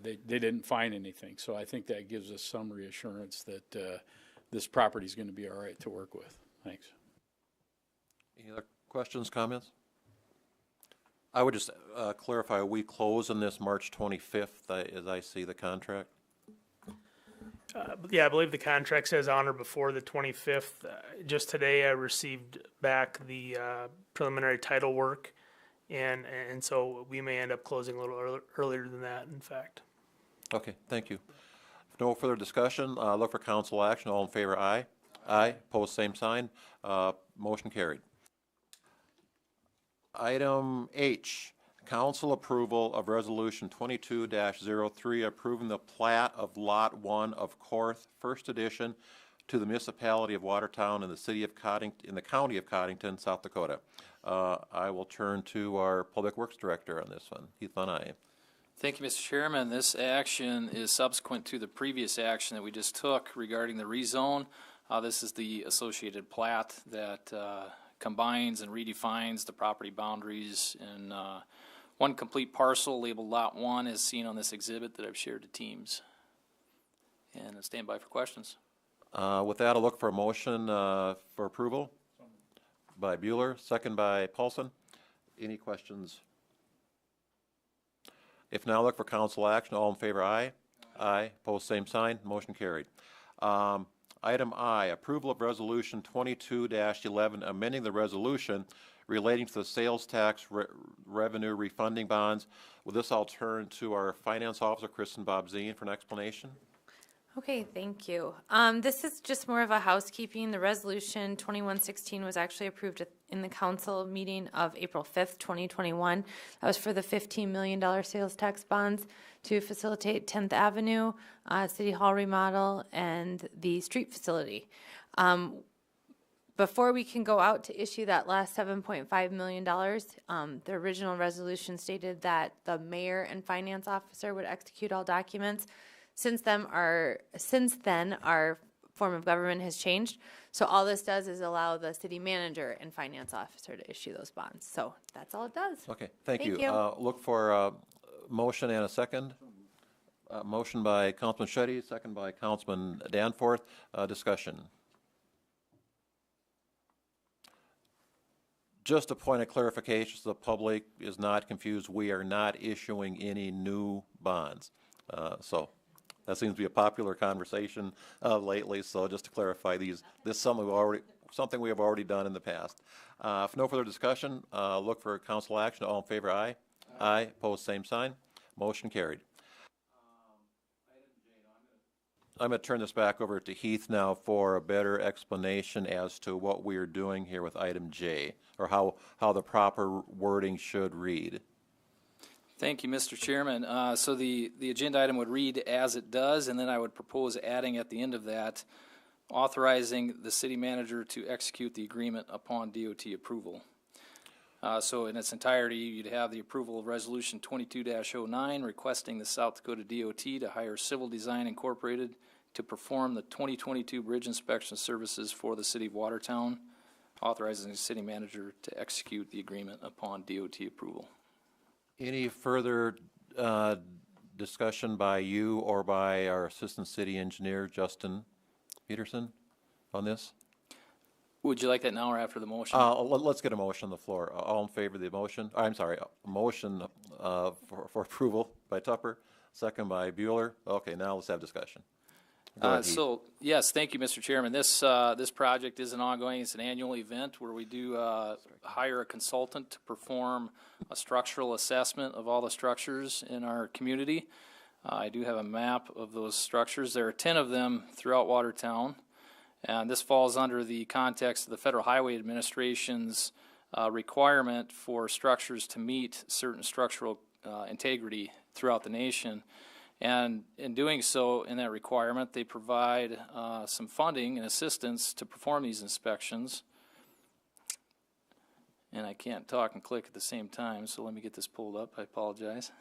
they didn't find anything. So I think that gives us some reassurance that this property is going to be all right to work with. Thanks. Any other questions, comments? I would just clarify, we close on this March 25th, as I see the contract. Yeah, I believe the contract says on or before the 25th. Just today I received back the preliminary title work, and so we may end up closing a little earlier than that, in fact. Okay, thank you. If no further discussion, look for council action. All in favor, aye. Aye. Opposed, same sign. Motion carried. Item H, council approval of resolution 22-03 approving the plat of Lot 1 of Korth, first edition, to the municipality of Watertown in the city of Coddington, in the county of Coddington, South Dakota. I will turn to our Public Works Director on this one, Heath Van Eye. Thank you, Mr. Chairman. This action is subsequent to the previous action that we just took regarding the rezone. This is the associated plat that combines and redefines the property boundaries in one complete parcel labeled Lot 1 as seen on this exhibit that I've shared to teams. And I stand by for questions. With that, I'll look for a motion for approval by Bueller, second by Paulson. Any questions? If not, look for council action. All in favor, aye. Aye. Opposed, same sign. Motion carried. Item I, approval of resolution 22-11, amending the resolution relating to the sales tax revenue refunding bonds. With this, I'll turn to our finance officer, Kristen Bobzien, for an explanation. Okay, thank you. This is just more of a housekeeping. The resolution 2116 was actually approved in the council meeting of April 5th, 2021. That was for the $15 million sales tax bonds to facilitate 10th Avenue, City Hall remodel, and the street facility. Before we can go out to issue that last $7.5 million, the original resolution stated that the mayor and finance officer would execute all documents. Since then, our form of government has changed. So all this does is allow the city manager and finance officer to issue those bonds. So that's all it does. Okay, thank you. Thank you. Look for a motion and a second. Motion by Councilman Shetty, second by Councilman Danforth. Discussion. Just a point of clarification so the public is not confused. We are not issuing any new bonds. So that seems to be a popular conversation lately. So just to clarify, this is something we have already done in the past. If no further discussion, look for council action. All in favor, aye. Aye. Opposed, same sign. Motion carried. I'm going to turn this back over to Heath now for a better explanation as to what we are doing here with item J, or how the proper wording should read. Thank you, Mr. Chairman. So the agenda item would read as it does, and then I would propose adding at the end of that, authorizing the city manager to execute the agreement upon DOT approval. So in its entirety, you'd have the approval of Resolution 22-09 requesting the South Dakota DOT to hire Civil Design Incorporated to perform the 2022 bridge inspection services for the city of Watertown, authorizing the city manager to execute the agreement upon DOT approval. Any further discussion by you or by our Assistant City Engineer, Justin Peterson, on this? Would you like that now or after the motion? Let's get a motion on the floor. All in favor of the motion? I'm sorry, a motion for approval by Tupper, second by Bueller. Okay, now let's have discussion. Go ahead, Heath. So, yes, thank you, Mr. Chairman. This project is an ongoing, it's an annual event where we do hire a consultant to perform a structural assessment of all the structures in our community. I do have a map of those structures. There are 10 of them throughout Watertown, and this falls under the context of the Federal Highway Administration's requirement for structures to meet certain structural integrity throughout the nation. And in doing so, in that requirement, they provide some funding and assistance to perform these inspections. And I can't talk and click at the same time, so let me get this pulled up. I apologize.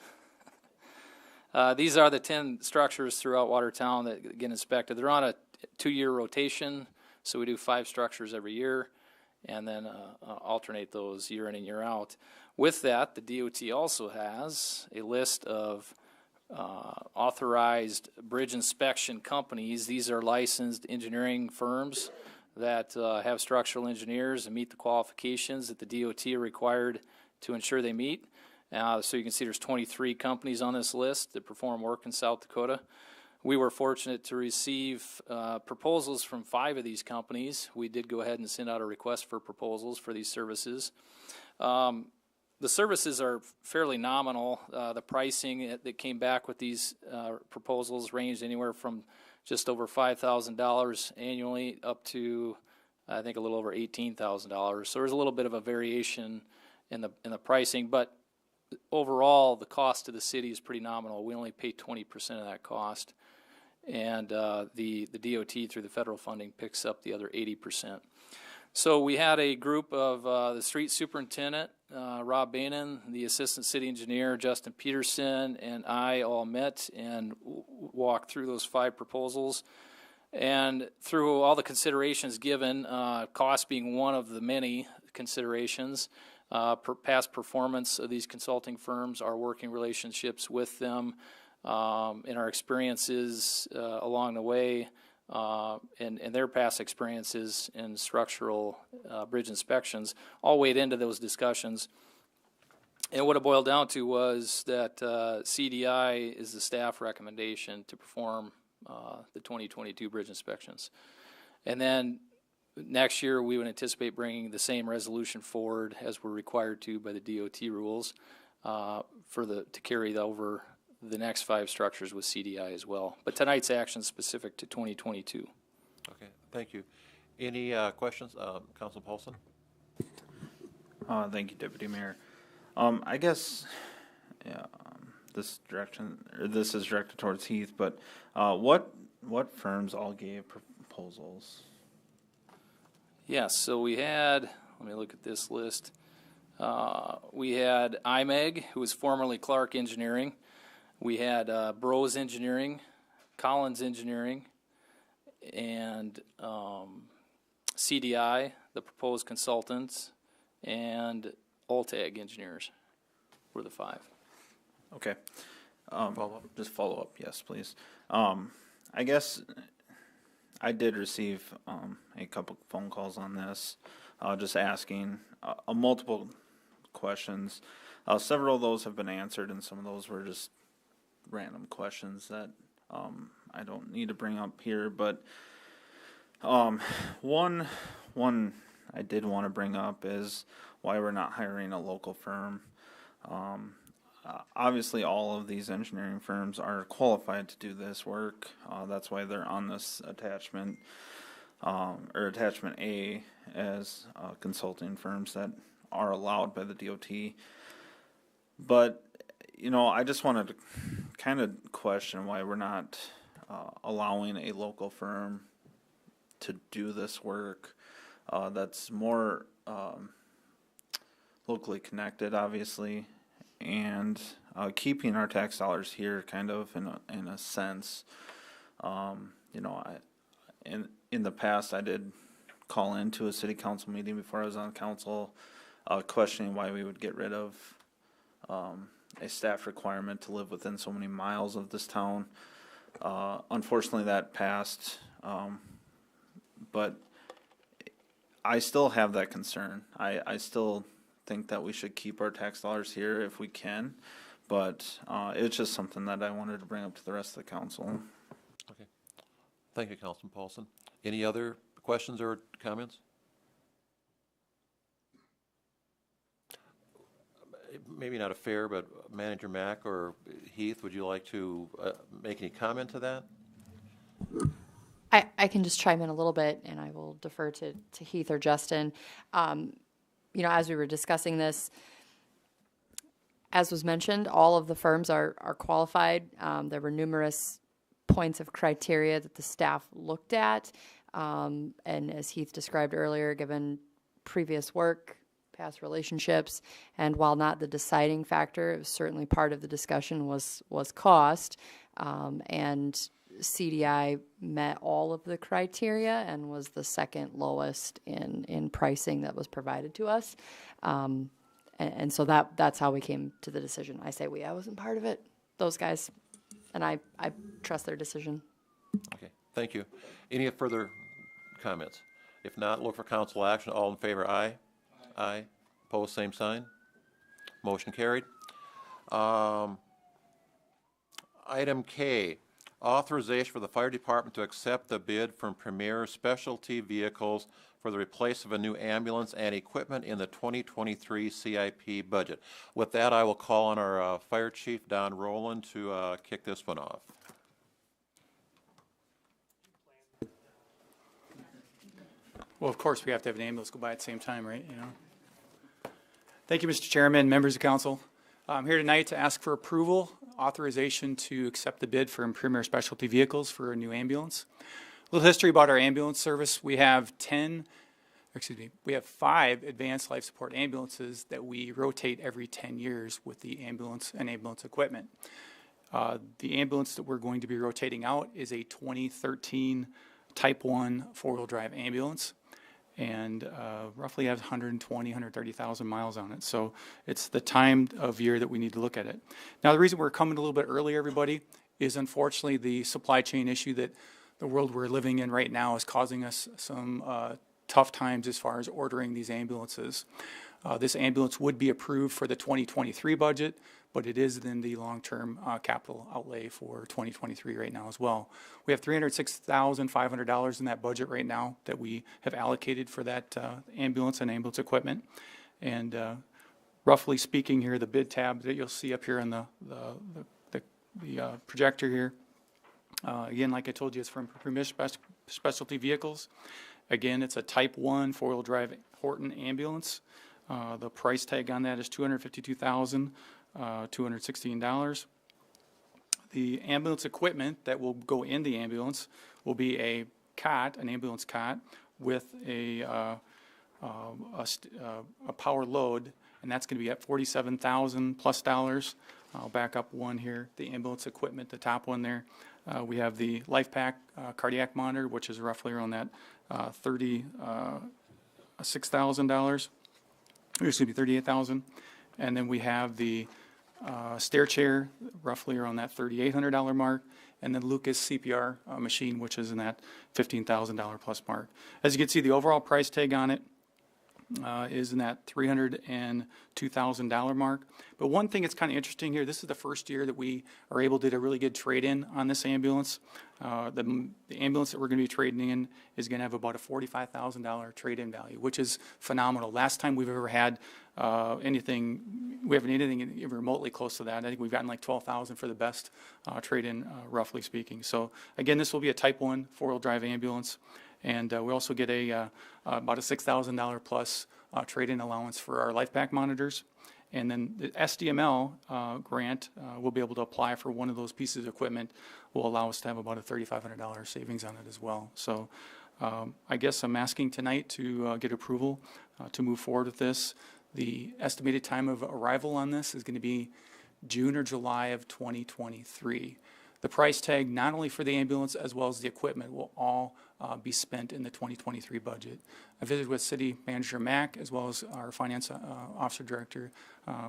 These are the 10 structures throughout Watertown that get inspected. They're on a 2-year rotation, so we do 5 structures every year, and then alternate those year in and year out. With that, the DOT also has a list of authorized bridge inspection companies. These are licensed engineering firms that have structural engineers and meet the qualifications that the DOT are required to ensure they meet. So you can see there's 23 companies on this list that perform work in South Dakota. We were fortunate to receive proposals from 5 of these companies. We did go ahead and send out a request for proposals for these services. The services are fairly nominal. The pricing that came back with these proposals ranged anywhere from just over $5,000 annually up to, I think, a little over $18,000. So there's a little bit of a variation in the pricing, but overall, the cost to the city is pretty nominal. We only pay 20% of that cost, and the DOT through the federal funding picks up the other 80%. So we had a group of the street superintendent, Rob Bainan, the assistant city engineer, Justin Peterson, and I all met and walked through those 5 proposals. And through all the considerations given, cost being one of the many considerations, past performance of these consulting firms, our working relationships with them, and our experiences along the way, and their past experiences in structural bridge inspections all weighed into those discussions. And what it boiled down to was that CDI is the staff recommendation to perform the 2022 bridge inspections. And then next year we would anticipate bringing the same resolution forward as we're required to by the DOT rules to carry over the next 5 structures with CDI as well. But tonight's action is specific to 2022. Okay, thank you. Any questions? Council Paulson? Thank you, Deputy Mayor. I guess this is directed towards Heath, but what firms all gave proposals? Yes, so we had, let me look at this list. We had IMEG, who was formerly Clark Engineering. We had Bros Engineering, Collins Engineering, and CDI, the proposed consultants, and Oltag Engineers were the 5. Okay. Just follow up, yes, please. I guess I did receive a couple phone calls on this, just asking multiple questions. Several of those have been answered, and some of those were just random questions that I don't need to bring up here. But one I did want to bring up is why we're not hiring a local firm. Obviously, all of these engineering firms are qualified to do this work. That's why they're on this attachment, or attachment A, as consulting firms that are allowed by the DOT. But, I just wanted to kind of question why we're not allowing a local firm to do this work that's more locally connected, obviously, and keeping our tax dollars here, kind of in a sense. In the past, I did call into a city council meeting before I was on council, questioning why we would get rid of a staff requirement to live within so many miles of this town. Unfortunately, that passed, but I still have that concern. I still think that we should keep our tax dollars here if we can, but it's just something that I wanted to bring up to the rest of the council. Okay. Thank you, Councilman Paulson. Any other questions or comments? Maybe not a fair, but Manager Mack or Heath, would you like to make any comment to that? I can just chime in a little bit, and I will defer to Heath or Justin. You know, as we were discussing this, as was mentioned, all of the firms are qualified. There were numerous points of criteria that the staff looked at. And as Heath described earlier, given previous work, past relationships, and while not the deciding factor, it was certainly part of the discussion was cost. And CDI met all of the criteria and was the second lowest in pricing that was provided to us. And so that's how we came to the decision. I say we, I wasn't part of it, those guys, and I trust their decision. Okay, thank you. Any further comments? If not, look for council action. All in favor, aye. Aye. Opposed, same sign. Motion carried. Item K, authorization for the fire department to accept the bid from Premier Specialty Vehicles for the replacement of a new ambulance and equipment in the 2023 CIP budget. With that, I will call on our Fire Chief, Don Rowland, to kick this one off. Well, of course, we have to have an ambulance go by at the same time, right? You know. Thank you, Mr. Chairman, members of council. I'm here tonight to ask for approval, authorization to accept the bid from Premier Specialty Vehicles for a new ambulance. A little history about our ambulance service. We have 5 advanced life support ambulances that we rotate every 10 years with the ambulance and ambulance equipment. The ambulance that we're going to be rotating out is a 2013 Type 1 four-wheel drive ambulance, and roughly has 130,000 miles on it. So it's the time of year that we need to look at it. Now, the reason we're coming a little bit early, everybody, is unfortunately the supply chain issue that the world we're living in right now is causing us some tough times as far as ordering these ambulances. This ambulance would be approved for the 2023 budget, but it is in the long-term capital outlay for 2023 right now as well. We have $306,500 in that budget right now that we have allocated for that ambulance and ambulance equipment. And roughly speaking here, the bid tab that you'll see up here on the projector here, again, like I told you, it's from Premier Specialty Vehicles. Again, it's a Type 1 four-wheel drive Horton ambulance. The price tag on that is $252,216. The ambulance equipment that will go in the ambulance will be a cot, an ambulance cot, with a power load, and that's going to be at $47,000 plus dollars. I'll back up one here. The ambulance equipment, the top one there. We have the LifePack cardiac monitor, which is roughly around that $36,000. Excuse me, $38,000. And then we have the stair chair, roughly around that $3,800 mark. And then Lucas CPR machine, which is in that $15,000 plus mark. As you can see, the overall price tag on it is in that $302,000 mark. But one thing that's kind of interesting here, this is the first year that we are able to do a really good trade-in on this ambulance. The ambulance that we're going to be trading in is going to have about a $45,000 trade-in value, which is phenomenal. Last time we've ever had anything, we haven't anything even remotely close to that. I think we've gotten like $12,000 for the best trade-in, roughly speaking. So again, this will be a Type 1 four-wheel drive ambulance. And we also get about a $6,000 plus trade-in allowance for our LifePack monitors. And then the SDML grant, we'll be able to apply for one of those pieces of equipment, will allow us to have about a $3,500 savings on it as well. So I guess I'm asking tonight to get approval to move forward with this. The estimated time of arrival on this is going to be June or July of 2023. The price tag, not only for the ambulance as well as the equipment, will all be spent in the 2023 budget. I visited with City Manager Mack as well as our Finance Officer Director,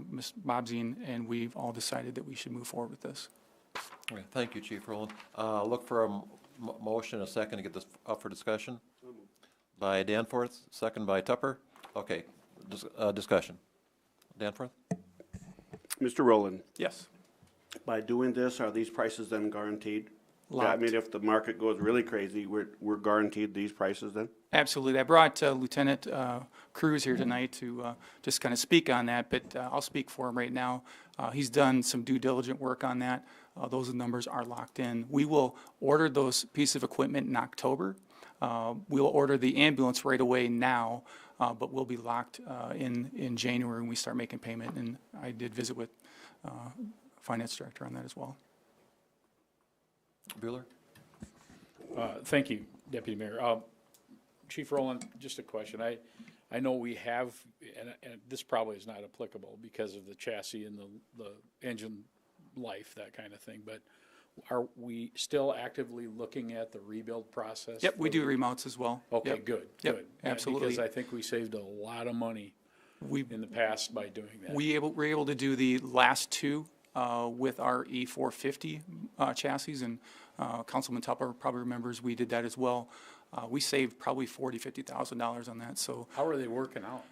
Ms. Bobzine, and we've all decided that we should move forward with this. Okay, thank you, Chief Rowland. Look for a motion, a second to get this up for discussion. By Danforth, second by Tupper. Okay, discussion. Danforth? Mr. Rowland, Yes. by doing this, are these prices then guaranteed? Yeah, I locked. mean, if the market goes really crazy, we're guaranteed these prices then? Absolutely. I brought Lieutenant Cruz here tonight to just kind of speak on that, but I'll speak for him right now. He's done some due diligent work on that. Those numbers are locked in. We will order those pieces of equipment in October. We'll order the ambulance right away now, but we'll be locked in January when we start making payment. And I did visit with Finance Director on that as well. Bueller? Thank you, Deputy Mayor. Chief Rowland, just a question. I know we have, and this probably is not applicable because of the chassis and the engine life, that kind of thing, but are we still actively looking at the rebuild process? Yep, we do remounts as well. Okay, Yep. good, Yep, good. absolutely. Because I think we saved a lot of money in the past by doing that. We're able to do the last two with our E450 chassis, and Councilman Tupper probably remembers we did that as well. We saved probably $40,000-$50,000 on that. So, How are they working out?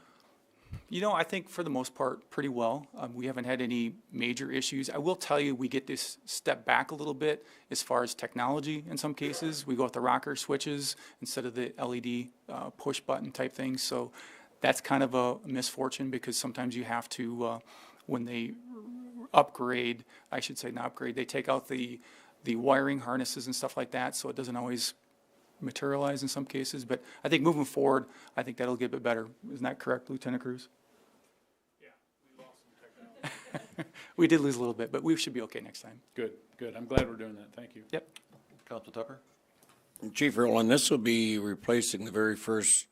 you know, I think for the most part, pretty well. We haven't had any major issues. I will tell you, we get this step back a little bit as far as technology in some cases. We go with the rocker switches instead of the LED push button type things. So that's kind of a misfortune because sometimes you have to, when they upgrade, I should say not upgrade, they take out the wiring harnesses and stuff like that, so it doesn't always materialize in some cases. But I think moving forward, I think that'll get a bit better. Isn't that correct, Lieutenant Cruz? Yeah, we lost some technology. We did lose a little bit, but we should be okay next time. Good, good. I'm glad we're doing that. Thank you. Yep. Council Tupper? Chief Rowland, this will be replacing the very first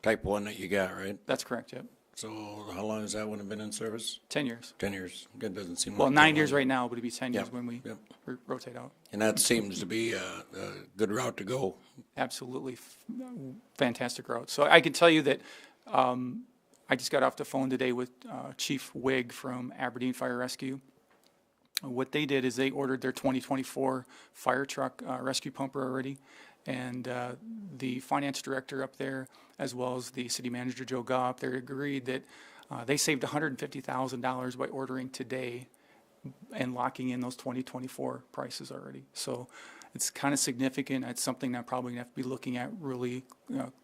Type 1 that you got, right? That's correct, yep. So how long has that one been in service? 10 years. 10 years. That doesn't seem Well, like 9 that years long. right now, but it'd be 10 years Yep, when we yep. rotate out. And that seems to be a good route to go. Absolutely fantastic route. So I can tell you that I just got off the phone today with Chief Wigg from Aberdeen Fire Rescue. What they did is they ordered their 2024 fire truck rescue pumper already. And the finance director up there, as well as the city manager, Joe Gaw, up there agreed that they saved $150,000 by ordering today and locking in those 2024 prices already. So it's kind of significant. It's something that I'm probably going to have to be looking at really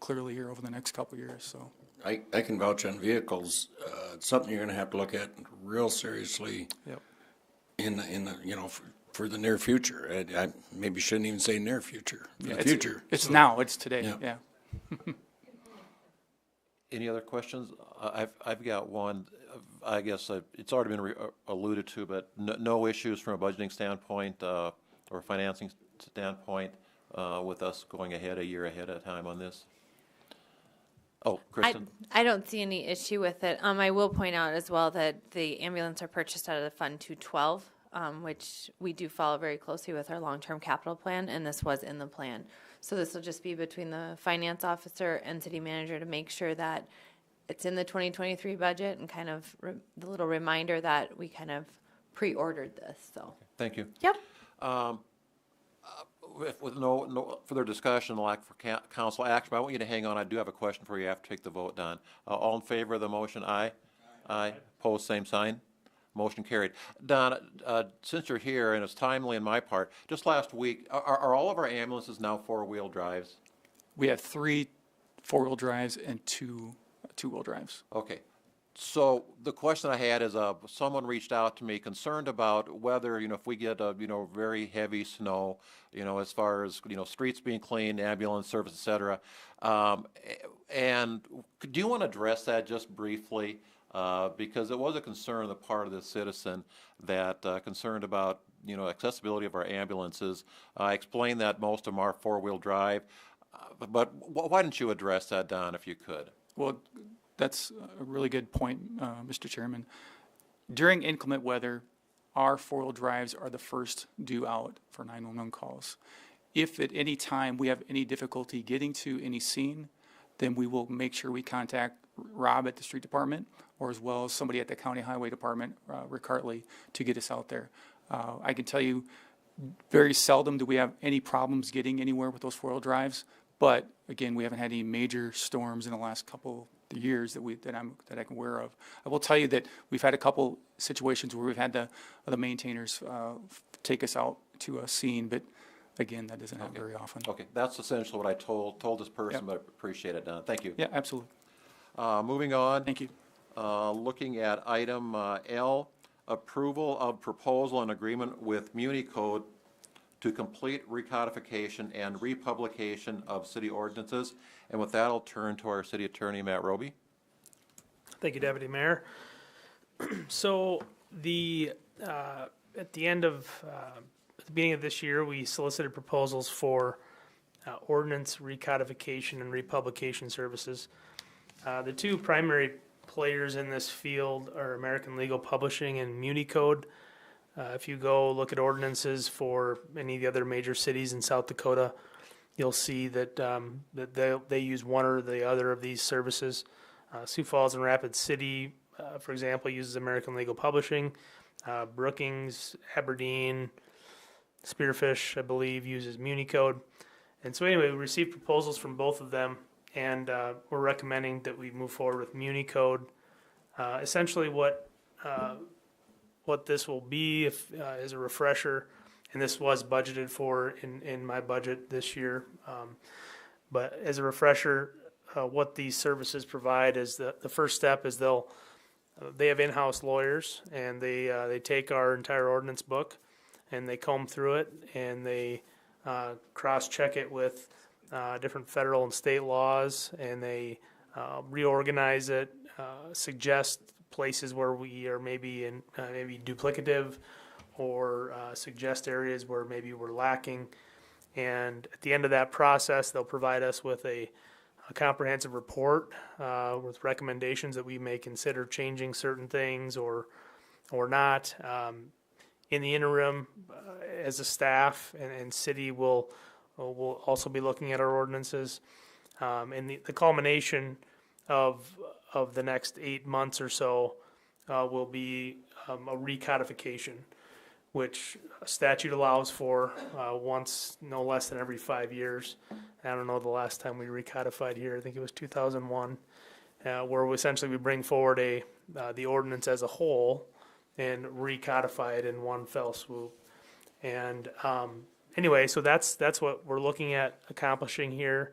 clearly here over the next couple of years. So I can vouch on vehicles. It's something you're going to have to look at real seriously yep. in the for the near future. I maybe shouldn't even say near future. For the future. It's now. It's today. Yeah. Yeah. Any other questions? I've got one. I guess it's already been alluded to, but no issues from a budgeting standpoint or financing standpoint with us going ahead a year ahead of time on this. Oh, Kristen. I don't see any issue with it. I will point out as well that the ambulance are purchased out of the Fund 212, which we do follow very closely with our long-term capital plan, and this was in the plan. So this will just be between the finance officer and city manager to make sure that it's in the 2023 budget and kind of the little reminder that we kind of pre-ordered this, so. Thank you. Yep. With no further discussion, lack for council action, I want you to hang on. I do have a question for you after take the vote, Don. All in favor of the motion, aye? Aye. Opposed, same sign. Motion carried. Don, since you're here, and it's timely in my part, just last week, are all of our ambulances now four-wheel drives? We have 3 4-wheel drives and 2 2-wheel drives. Okay. So the question I had is, someone reached out to me concerned about whether, if we get very heavy snow, as far as, streets being cleaned, ambulance service, et cetera. And do you want to address that just briefly? Because it was a concern on the part of the citizen that concerned about, accessibility of our ambulances. I explained that most of them are four-wheel drive, but why didn't you address that, Don, if you could? Well, that's a really good point, Mr. Chairman. During inclement weather, our 4-wheel drives are the first due out for 911 calls. If at any time we have any difficulty getting to any scene, then we will make sure we contact Rob at the street department, or as well as somebody at the county highway department, Rick Hartley, to get us out there. I can tell you, very seldom do we have any problems getting anywhere with those 4-wheel drives. But again, we haven't had any major storms in the last couple of years that I can aware of. I will tell you that we've had a couple situations where we've had the maintainers take us out to a scene, but again, that doesn't happen very often. Okay, that's essentially what I told this person, Yep. but appreciate it. Thank you. Yeah, absolutely. Moving on. Thank you. Looking at item L, approval of proposal and agreement with Muni Code to complete recodification and republication of city ordinances. And with that, I'll turn to our city attorney, Matt Roby. Thank you, Deputy Mayor. So at the end of at the beginning of this year, we solicited proposals for ordinance recodification and republication services. The two primary players in this field are American Legal Publishing and Muni Code. If you go look at ordinances for any of the other major cities in South Dakota, you'll see that they use one or the other of these services. Sioux Falls and Rapid City, for example, uses American Legal Publishing. Brookings, Aberdeen, Spearfish, I believe, uses Muni Code. And so anyway, we received proposals from both of them, and we're recommending that we move forward with Muni Code. Essentially what this will be, if as a refresher, and this was budgeted for in my budget this year, but as a refresher, what these services provide is the first step is they have in-house lawyers, and they take our entire ordinance book and they comb through it, and they cross-check it with different federal and state laws, and they reorganize it, suggest places where we are maybe duplicative, or suggest areas where maybe we're lacking. And at the end of that process, they'll provide us with a comprehensive report with recommendations that we may consider changing certain things or not. In the interim, as a staff and city will also be looking at our ordinances. And the culmination of the next 8 months or so will be a recodification, which a statute allows for once, no less than every 5 years. I don't know the last time we recodified here. I think it was 2001, where we bring forward the ordinance as a whole and recodify it in one fell swoop. And anyway, so that's what we're looking at accomplishing here.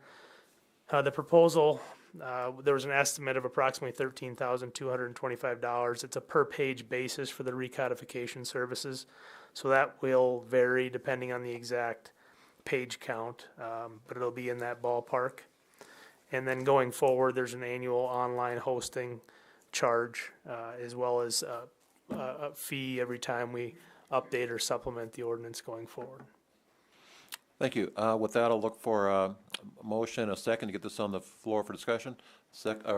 The proposal, there was an estimate of approximately $13,225. It's a per page basis for the recodification services. So that will vary depending on the exact page count, but it'll be in that ballpark. And then going forward, there's an annual online hosting charge, as well as a fee every time we update or supplement the ordinance going forward. Thank you. With that, I'll look for a motion, a second to get this on the floor for discussion.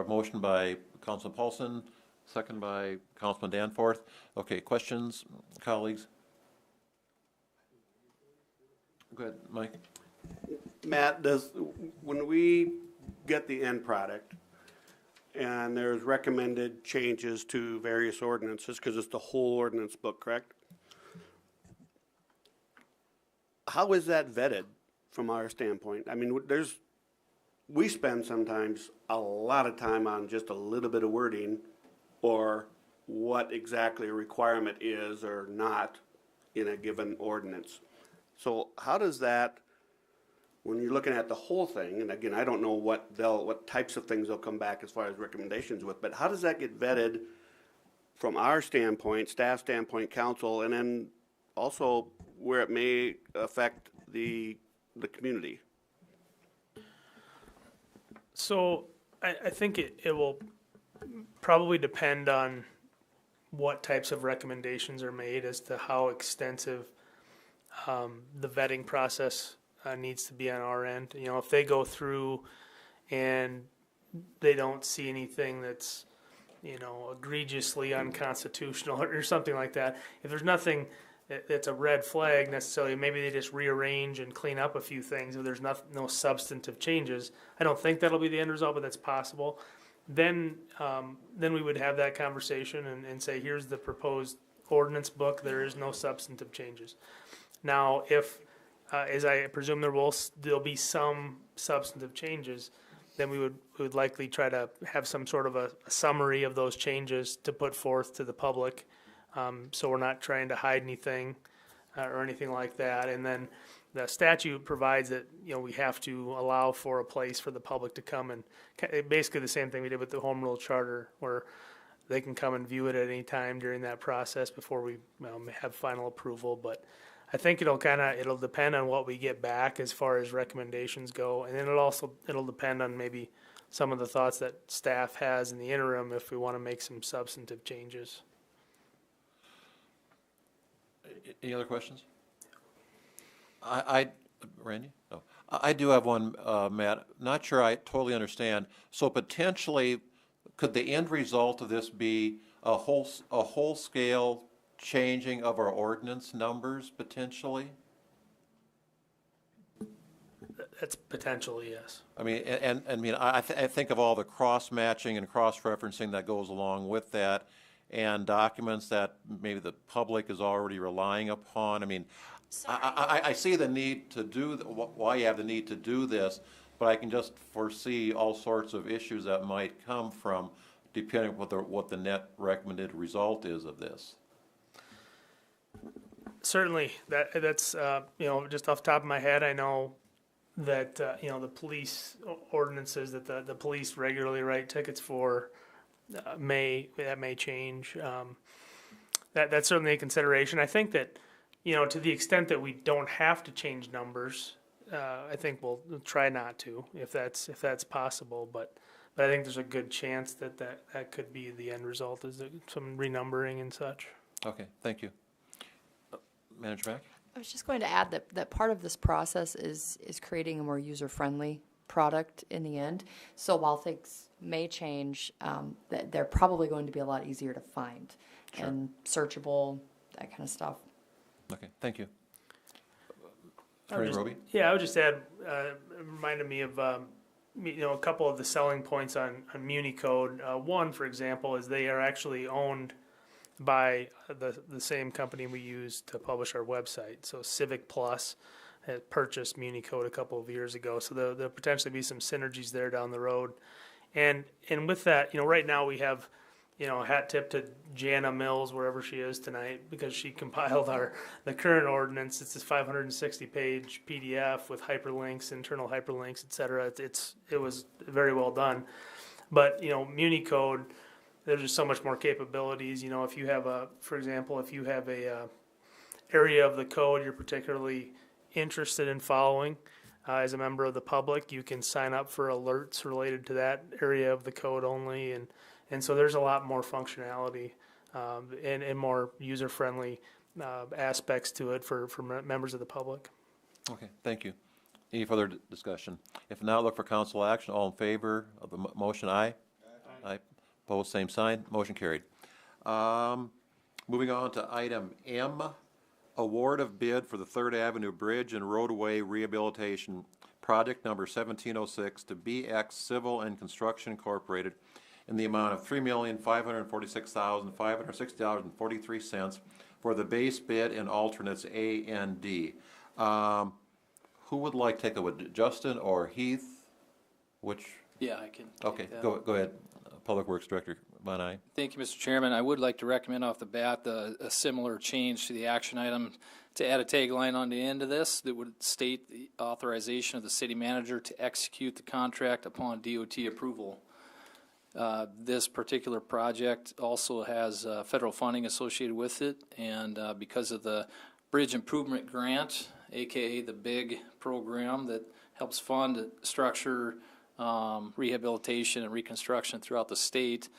Motion by Councilman Paulson, second by Councilman Danforth. Okay, questions, colleagues? Go ahead, Mike. Matt, when we get the end product and there's recommended changes to various ordinances, because it's the whole ordinance book, correct? How is that vetted from our standpoint? I mean, we spend sometimes a lot of time on just a little bit of wording or what exactly a requirement is or not in a given ordinance. So how does that, when you're looking at the whole thing, and again, I don't know what types of things they'll come back as far as recommendations with, but how does that get vetted from our standpoint, staff standpoint, council, and then also where it may affect the community? So I think it will probably depend on what types of recommendations are made as to how extensive the vetting process needs to be on our end. You know, if they go through and they don't see anything that's, egregiously unconstitutional or something like that, if there's nothing that's a red flag necessarily, maybe they just rearrange and clean up a few things. If there's no substantive changes, I don't think that'll be the end result, but that's possible. Then we would have that conversation and say, here's the proposed ordinance book. There is no substantive changes. Now, if, as I presume there'll be some substantive changes, then we would likely try to have some sort of a summary of those changes to put forth to the public. So we're not trying to hide anything or anything like that. And then the statute provides that, we have to allow for a place for the public to come and, basically the same thing we did with the home rule charter, where they can come and view it at any time during that process before we have final approval. But I think it'll depend on what we get back as far as recommendations go, and then it'll depend on maybe some of the thoughts that staff has in the interim if we want to make some substantive changes. Any other questions? Randy? No. I do have one, Matt. Not sure I totally understand. So potentially, could the end result of this be a whole scale changing of our ordinance numbers potentially? That's potentially, yes. I mean, I think of all the cross matching and cross referencing that goes along with that, and documents that maybe the public is already relying upon. I mean, I see the need to do why you have the need to do this, but I can just foresee all sorts of issues that might come from depending on what the net recommended result is of this. Certainly, that's just off the top of my head, I know that the police ordinances that the police regularly write tickets for may change. That's certainly a consideration. I think that to the extent that we don't have to change numbers, I think we'll try not to if that's possible. But I think there's a good chance that could be the end result, is some renumbering and such. Okay, thank you. Manager Mack? I was just going to add that part of this process is creating a more user-friendly product in the end. So while things may change, they're probably going to be a lot easier to find and searchable, that kind of stuff. Okay, thank you. Attorney Roby? Yeah, I would just add, it reminded me of a couple of the selling points on Muni Code. One, for example, is they are actually owned by the same company we use to publish our website. So Civic Plus had purchased Muni Code a couple of years ago, so there'll potentially be some synergies there down the road. And with that, right now we have, a hat tip to Jana Mills, wherever she is tonight, because she compiled the current ordinance. It's this 560-page PDF with hyperlinks, internal hyperlinks, et cetera. It was very well done. But, Muni Code, there's just so much more capabilities. If you have for example, if you have a area of the code you're particularly interested in following as a member of the public, you can sign up for alerts related to that area of the code only, and so there's a lot more functionality and more user-friendly aspects to it for members of the public. Okay, thank you. Any further discussion? If not, look for council action. All in favor of the motion, aye? Aye. Opposed, same sign. Motion carried. Moving on to item M, award of bid for the 3rd Avenue Bridge and Roadway Rehabilitation Project number 1706 to BX Civil and Construction Incorporated in the amount of $3,546,560.43 for the base bid and alternates A and D. Who would like to take it with Justin or Heath? Which? Yeah, I can. Okay, go ahead. Public Works Director Von Eye. Thank you, Mr. Chairman. I would like to recommend off the bat a similar change to the action item to add a tagline on the end of this that would state the authorization of the city manager to execute the contract upon DOT approval. This particular project also has federal funding associated with it, and because of the Bridge Improvement Grant, aka the BIG program that helps fund structure, rehabilitation and reconstruction throughout the state,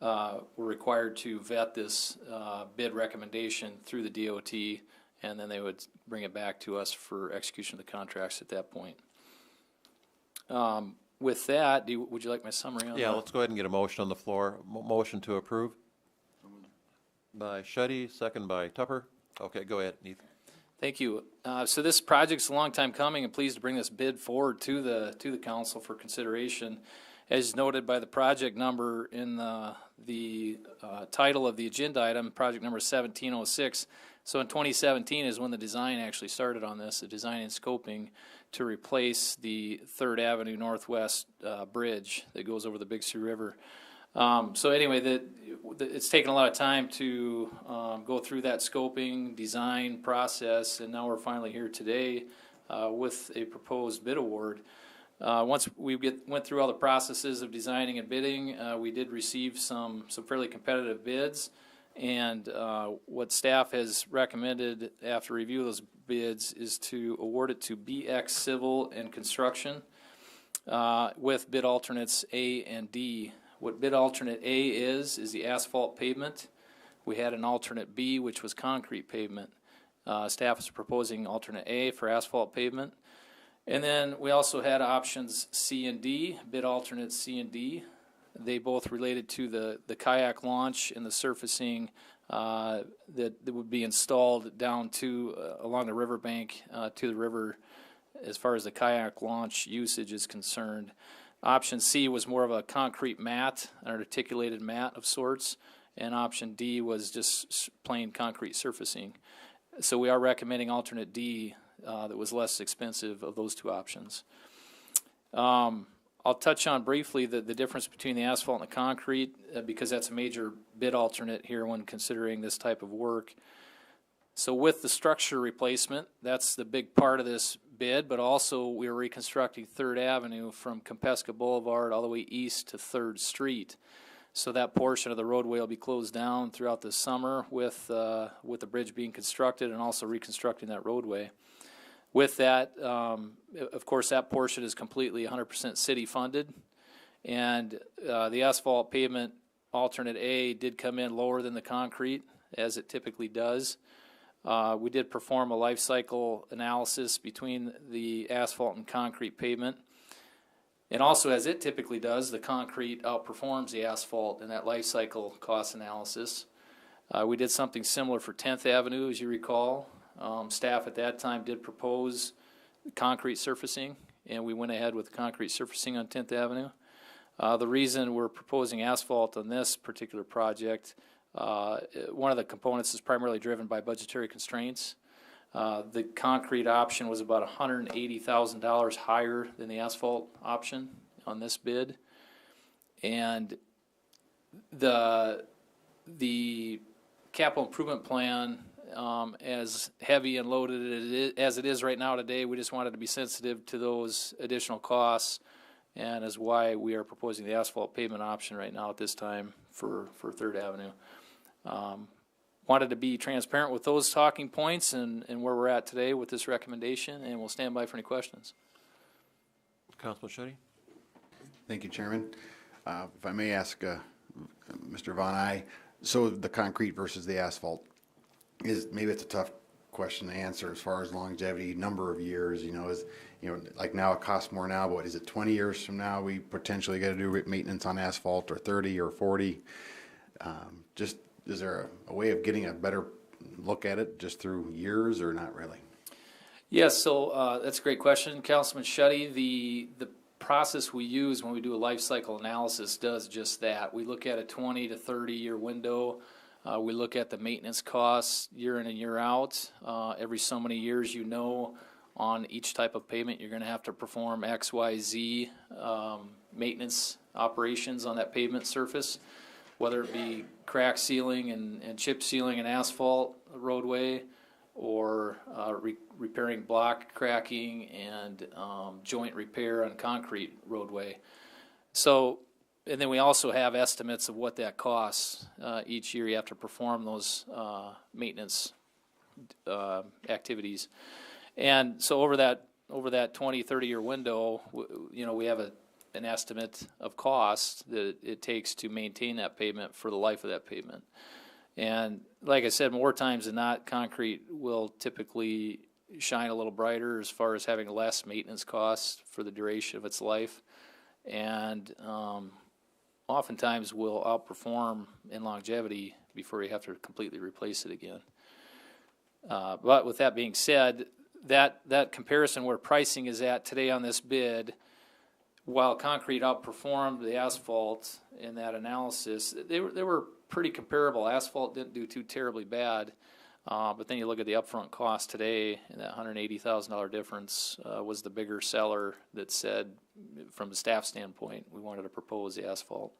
we're required to vet this bid recommendation through the DOT, and then they would bring it back to us for execution of the contracts at that point. With that, would you like my summary on that? Yeah, let's go ahead and get a motion on the floor. Motion to approve by Shetty, second by Tupper. Okay, go ahead, Ethan. Thank you. So this project's a long time coming, and pleased to bring this bid forward to the council for consideration. As noted by the project number in the title of the agenda item, project number 1706. So in 2017 is when the design actually started on this, the design and scoping to replace the 3rd Avenue Northwest bridge that goes over the Big Sioux River. So anyway, it's taken a lot of time to go through that scoping, design process, and now we're finally here today with a proposed bid award. Once we went through all the processes of designing and bidding, we did receive some fairly competitive bids. And what staff has recommended after review of those bids is to award it to BX Civil and Construction with bid alternates A and D. What bid alternate A is the asphalt pavement. We had an alternate B, which was concrete pavement. Staff is proposing alternate A for asphalt pavement. And then we also had options C and D, bid alternates C and D. They both related to the kayak launch and the surfacing that would be installed down to along the riverbank to the river as far as the kayak launch usage is concerned. Option C was more of a concrete mat, an articulated mat of sorts, and option D was just plain concrete surfacing. So we are recommending alternate D that was less expensive of those two options. I'll touch on briefly the difference between the asphalt and the concrete because that's a major bid alternate here when considering this type of work. So with the structure replacement, that's the big part of this bid, but also we are reconstructing 3rd Avenue from Compesca Boulevard all the way east to 3rd Street. So that portion of the roadway will be closed down throughout the summer with the bridge being constructed and also reconstructing that roadway. With that, of course, that portion is completely 100% city funded, and the asphalt pavement alternate A did come in lower than the concrete, as it typically does. We did perform a life cycle analysis between the asphalt and concrete pavement, and also, as it typically does, the concrete outperforms the asphalt in that life cycle cost analysis. We did something similar for 10th Avenue, as you recall. Staff at that time did propose concrete surfacing, and we went ahead with concrete surfacing on 10th Avenue. The reason we're proposing asphalt on this particular project, one of the components is primarily driven by budgetary constraints. The concrete option was about $180,000 higher than the asphalt option on this bid, and the capital improvement plan, as heavy and loaded as it is right now today, we just wanted to be sensitive to those additional costs, and is why we are proposing the asphalt pavement option right now at this time for 3rd Avenue. Wanted to be transparent with those talking points and where we're at today with this recommendation, and we'll stand by for any questions. Councilman Shetty? Thank you, Chairman. If I may ask Mr. Von, so the concrete versus the asphalt, maybe it's a tough question to answer as far as longevity, number of years, like now it costs more now, but is it 20 years from now we potentially got to do maintenance on asphalt, or 30 or 40? Is there a way of getting a better look at it just through years, or not really? Yes, so that's a great question, Councilman Shetty. The process we use when we do a life cycle analysis does just that. We look at a 20 to 30 year window. We look at the maintenance costs year in and year out. Every so many years, on each type of pavement, you're going to have to perform X, Y, Z maintenance operations on that pavement surface, whether it be crack sealing and chip sealing an asphalt roadway, or repairing block cracking and joint repair on concrete roadway. So, and then we also have estimates of what that costs each year. You have to perform those maintenance activities. And so over that 20, 30 year window, we have an estimate of cost that it takes to maintain that pavement for the life of that pavement. And like I said, more times than not, concrete will typically shine a little brighter as far as having less maintenance costs for the duration of its life, and oftentimes will outperform in longevity before you have to completely replace it again. But with that being said, that comparison where pricing is at today on this bid, while concrete outperformed the asphalt in that analysis, they were pretty comparable. Asphalt didn't do too terribly bad, but then you look at the upfront cost today, and that $180,000 difference was the bigger seller that said, from the staff standpoint, we wanted to propose the asphalt.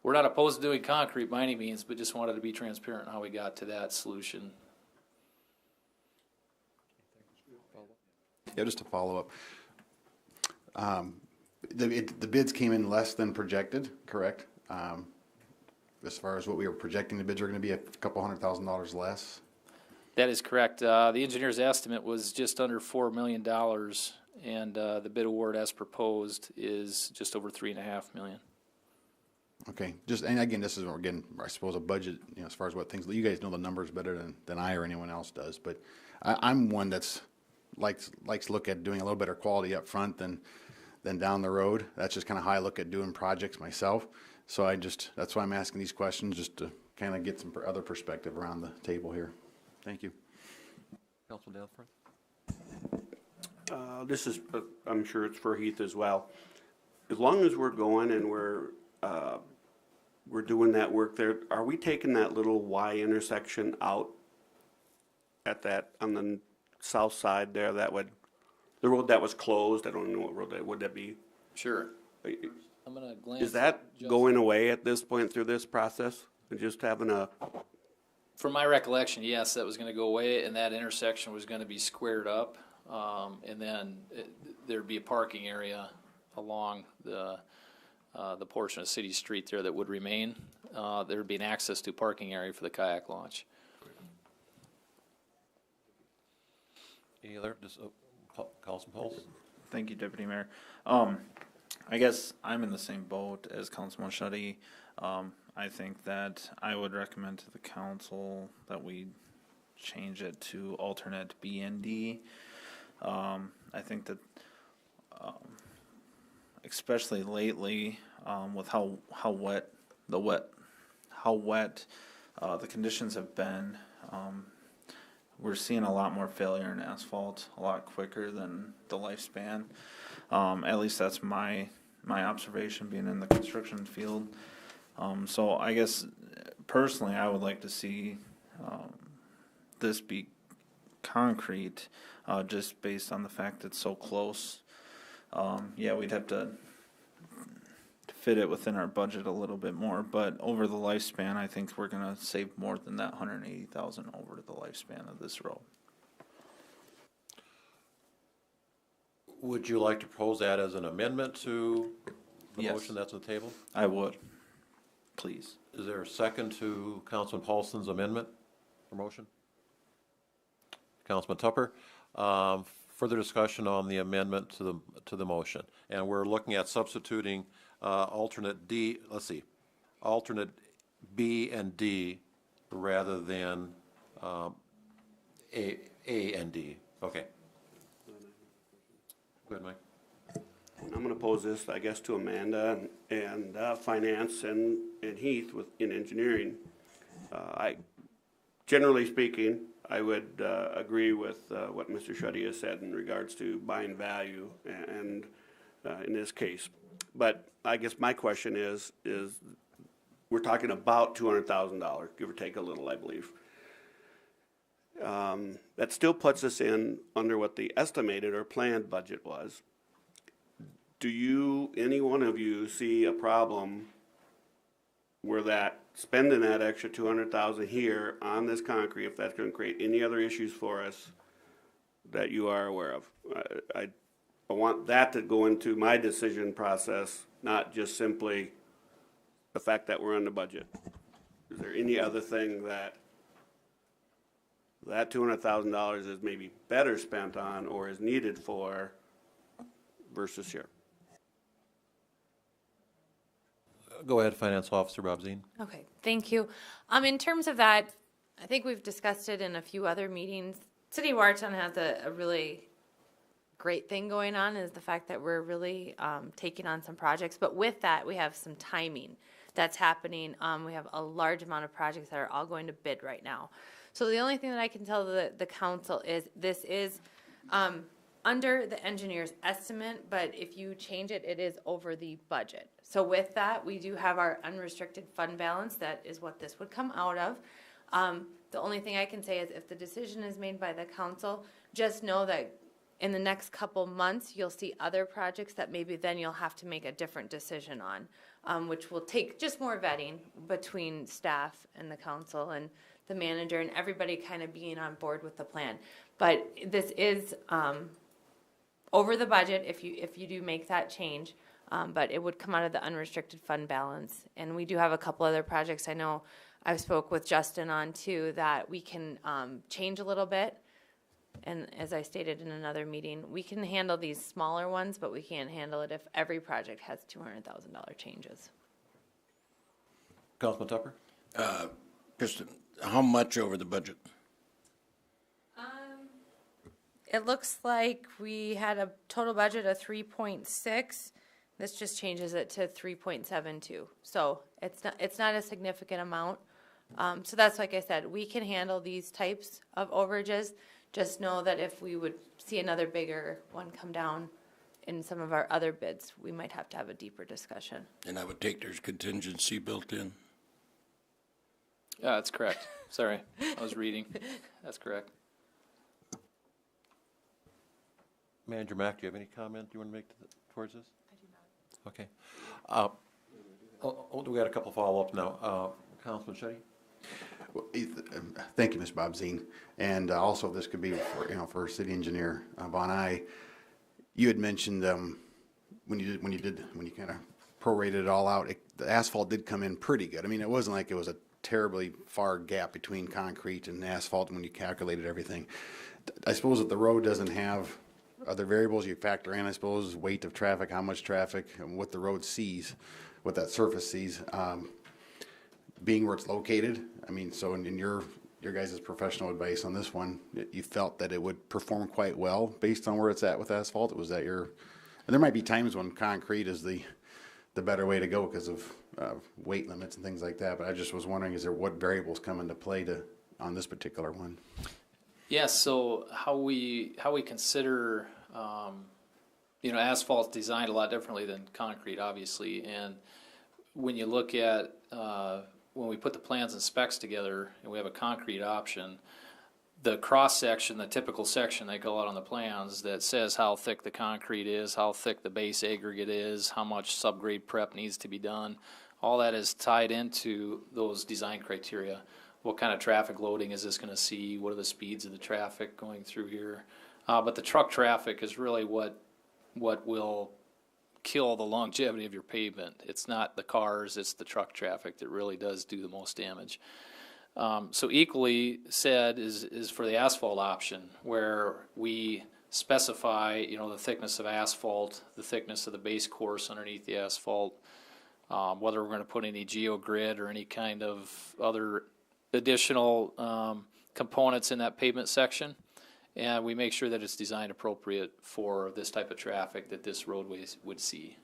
We're not opposed to doing concrete by any means, but just wanted to be transparent in how we got to that solution. Yeah, just to follow up. The bids came in less than projected, correct? As far as what we were projecting, the bids are going to be a couple $100,000 less. That is correct. The engineer's estimate was just under $4 million, and the bid award as proposed is just over $3.5 million. Okay, and again, this is, again, I suppose a budget, as far as what things, you guys know the numbers better than I or anyone else does, but I'm one that's likes to look at doing a little better quality up front than down the road. That's just kind of how I look at doing projects myself. So that's why I'm asking these questions, just to kind of get some other perspective around the table here. Thank you. Councilman Danforth? This is, I'm sure it's for Heath as well. As long as we're going and we're doing that work there, are we taking that little Y intersection out at that, on the south side there, the road that was closed? I don't know what road would that be? Sure. I'm gonna glance. Is that going away at this point through this process? And just having From my recollection, yes, that was gonna go away, and that intersection was gonna be squared up, and then there'd be a parking area along the portion of City Street there that would remain. There would be an access to parking area for the kayak launch. Any other, Councilman Pulse? Thank you, Deputy Mayor. I guess I'm in the same boat as Councilman Shuddy. I think that I would recommend to the council that we change it to alternate B and D. I think that, especially lately, with how wet the conditions have been, we're seeing a lot more failure in asphalt a lot quicker than the lifespan. At least that's my observation, being in the construction field. So I guess personally, I would like to see this be concrete, just based on the fact it's so close. Yeah, we'd have to fit it within our budget a little bit more, but over the lifespan, I think we're gonna save more than that $180,000 over the lifespan of this road. Would you like to propose that as an amendment to the Yes. motion that's on the table? I would, please. Is there a second to Councilman Paulson's amendment or motion? Councilman Tupper, further discussion on the amendment to the motion, and we're looking at substituting alternate D. Let's see, alternate B and D rather than A and D. Okay. Go ahead, Mike. I'm going to pose this, I guess, to Amanda and Finance and Heath in engineering. Generally speaking, I would agree with what Mr. Shuddy has said in regards to buying value and in this case. But I guess my question is we're talking about $200,000, give or take a little, I believe. That still puts us in under what the estimated or planned budget was. Do any one of you see a problem where spending that extra $200,000 here on this concrete, if that's going to create any other issues for us that you are aware of? I want that to go into my decision process, not just simply the fact that we're under budget. Is there any other thing that $200,000 is maybe better spent on or is needed for versus here? Go ahead, Finance Officer Bob Zine. Okay, thank you. In terms of that, I think we've discussed it in a few other meetings. City of Watertown has a really great thing going on, is the fact that we're really taking on some projects. But with that, we have some timing that's happening. We have a large amount of projects that are all going to bid right now. So the only thing that I can tell the council is this is under the engineer's estimate, but if you change it, it is over the budget. So with that, we do have our unrestricted fund balance. That is what this would come out of. The only thing I can say is if the decision is made by the council, just know that in the next couple months, you'll see other projects that maybe then you'll have to make a different decision on, which will take just more vetting between staff and the council and the manager and everybody kind of being on board with the plan. But this is over the budget if you do make that change. But it would come out of the unrestricted fund balance. And we do have a couple other projects I know I've spoke with Justin on too that we can change a little bit. And as I stated in another meeting, we can handle these smaller ones, but we can't handle it if every project has $200,000 changes. Councilman Tupper? Kristen, how much over the budget? It looks like we had a total budget of 3.6. This just changes it to 3.72. So it's not a significant amount. So that's, like I said, we can handle these types of overages. Just know that if we would see another bigger one come down in some of our other bids, we might have to have a deeper discussion. And I would take there's contingency built in. Yeah, that's correct. Sorry, I was reading. That's correct. Manager Mack, do you have any comment you want to make towards this? I do not. Okay. We got a couple follow-ups now. Councilman Shetty? Well, thank you, Ms. Bobzine. And also, this could be for, for City Engineer Von I. You had mentioned when you kind of prorated it all out, the asphalt did come in pretty good. I mean, it wasn't like it was a terribly far gap between concrete and asphalt when you calculated everything. I suppose that the road doesn't have other variables you factor in, I suppose, weight of traffic, how much traffic, and what the road sees, what that surface sees, being where it's located. I mean, so in your guys' professional advice on this one, you felt that it would perform quite well based on where it's at with asphalt? Was that and there might be times when concrete is the better way to go because of weight limits and things like that, but I just was wondering, what variables come into play on this particular one? Yes, so how we consider, asphalt's designed a lot differently than concrete, obviously. And when you look at, when we put the plans and specs together and we have a concrete option, the cross section, the typical section they go out on the plans that says how thick the concrete is, how thick the base aggregate is, how much subgrade prep needs to be done, all that is tied into those design criteria. What kind of traffic loading is this going to see? What are the speeds of the traffic going through here? But the truck traffic is really what will kill the longevity of your pavement. It's not the cars, it's the truck traffic that really does do the most damage. So equally said is for the asphalt option, where we specify, the thickness of asphalt, the thickness of the base course underneath the asphalt, whether we're going to put any geogrid or any kind of other additional components in that pavement section, and we make sure that it's designed appropriate for this type of traffic that this roadway would see.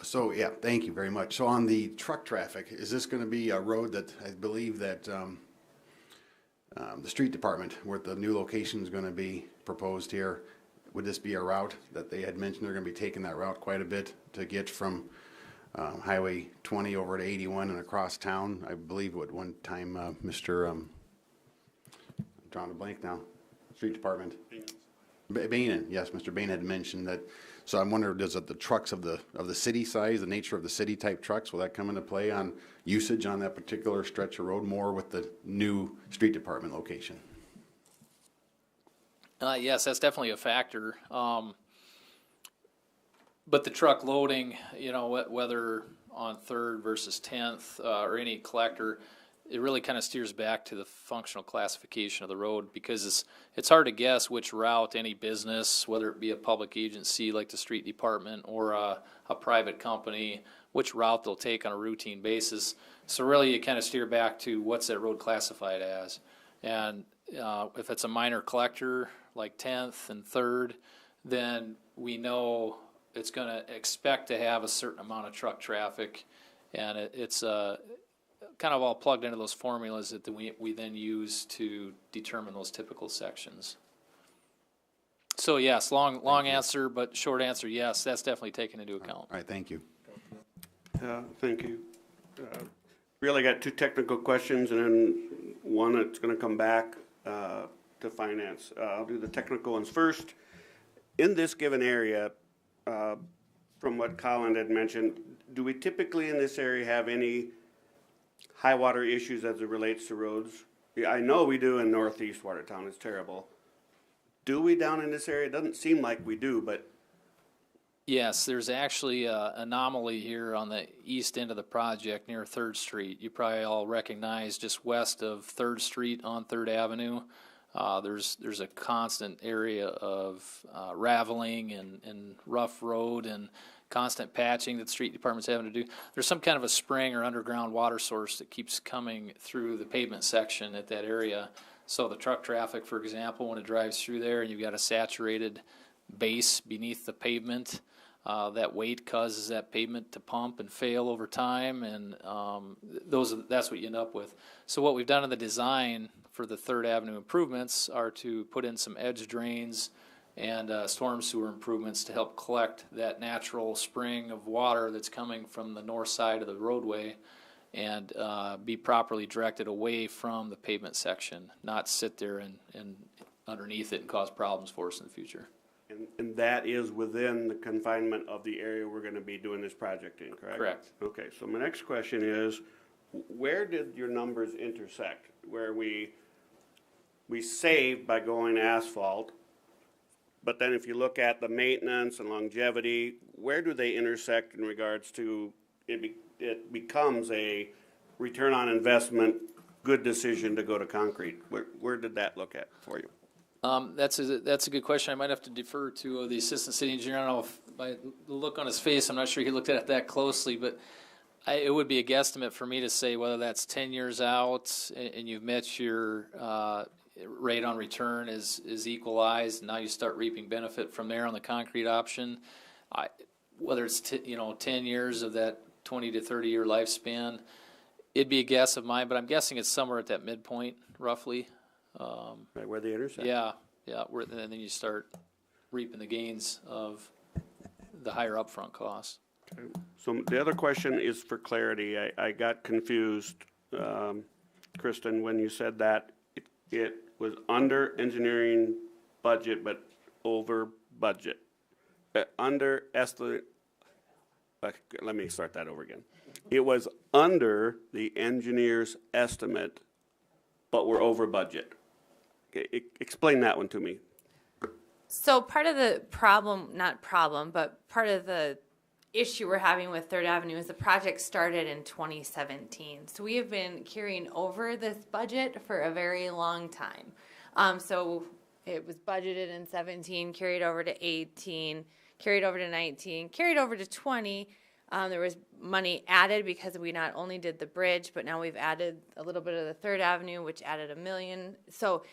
So, yeah, thank you very much. So on the truck traffic, is this going to be a road that I believe that the street department, where the new location is going to be proposed here, would this be a route that they had mentioned they're going to be taking that route quite a bit to get from Highway 20 over to 81 and across town? I believe at one time Mr. I'm drawing a blank now, street department. Bainan, yes, Mr. Bainan had mentioned that. So I'm wondering, does the trucks of the city size, the nature of the city type trucks, will that come into play on usage on that particular stretch of road more with the new street department location? Yes, that's definitely a factor. But the truck loading, whether on 3rd versus 10th or any collector, it really kind of steers back to the functional classification of the road, because it's hard to guess which route any business, whether it be a public agency like the street department or a private company, which route they'll take on a routine basis. So really you kind of steer back to what's that road classified as. And if it's a minor collector like 10th and 3rd, then we know it's going to expect to have a certain amount of truck traffic, and it's kind of all plugged into those formulas that we then use to determine those typical sections. So yes, long answer, but short answer, yes, that's definitely taken into account. All right, thank you. Thank you. Really got 2 technical questions and then one that's going to come back to finance. I'll do the technical ones first. In this given area, from what Colin had mentioned, do we typically in this area have any high water issues as it relates to roads? Yeah, I know we do in northeast Watertown, it's terrible. Do we down in this area? It doesn't seem like we do, but Yes, there's actually an anomaly here on the east end of the project near 3rd Street. You probably all recognize just west of 3rd Street on 3rd Avenue. There's a constant area of raveling and rough road and constant patching that the street department's having to do. There's some kind of a spring or underground water source that keeps coming through the pavement section at that area. So the truck traffic, for example, when it drives through there and you've got a saturated base beneath the pavement, that weight causes that pavement to pump and fail over time, and that's what you end up with. So what we've done in the design for the 3rd Avenue improvements are to put in some edge drains and storm sewer improvements to help collect that natural spring of water that's coming from the north side of the roadway and be properly directed away from the pavement section, not sit there and underneath it and cause problems for us in the future. and that is within the confinement of the area we're gonna be doing this project in, correct? Correct. Okay, so my next question is, where did your numbers intersect? Where we saved by going asphalt, but then if you look at the maintenance and longevity, where do they intersect in regards to it becomes a return on investment, good decision to go to concrete? Where did that look at for you? That's a good question. I might have to defer to the assistant city engineer. I don't know if by the look on his face, I'm not sure he looked at it that closely, but it would be a guesstimate for me to say whether that's 10 years out and you've met your rate on return is equalized, and now you start reaping benefit from there on the concrete option. Whether it's 10 years of that 20 to 30 year lifespan, it'd be a guess of mine, but I'm guessing it's somewhere at that midpoint roughly. Right where they intersect? Yeah, and then you start reaping the gains of the higher upfront costs. Okay. So the other question is for clarity. I got confused, Kristen, when you said that it was under engineering budget but over budget. Let me start that over again. It was under the engineer's estimate, but we're over budget. Okay, explain that one to me. So part of the but part of the issue we're having with 3rd Avenue is the project started in 2017. So we have been carrying over this budget for a very long time. So it was budgeted in 17, carried over to 18, carried over to 19, carried over to 20. There was money added because we not only did the bridge, but now we've added a little bit of the 3rd Avenue, which added $1 million. So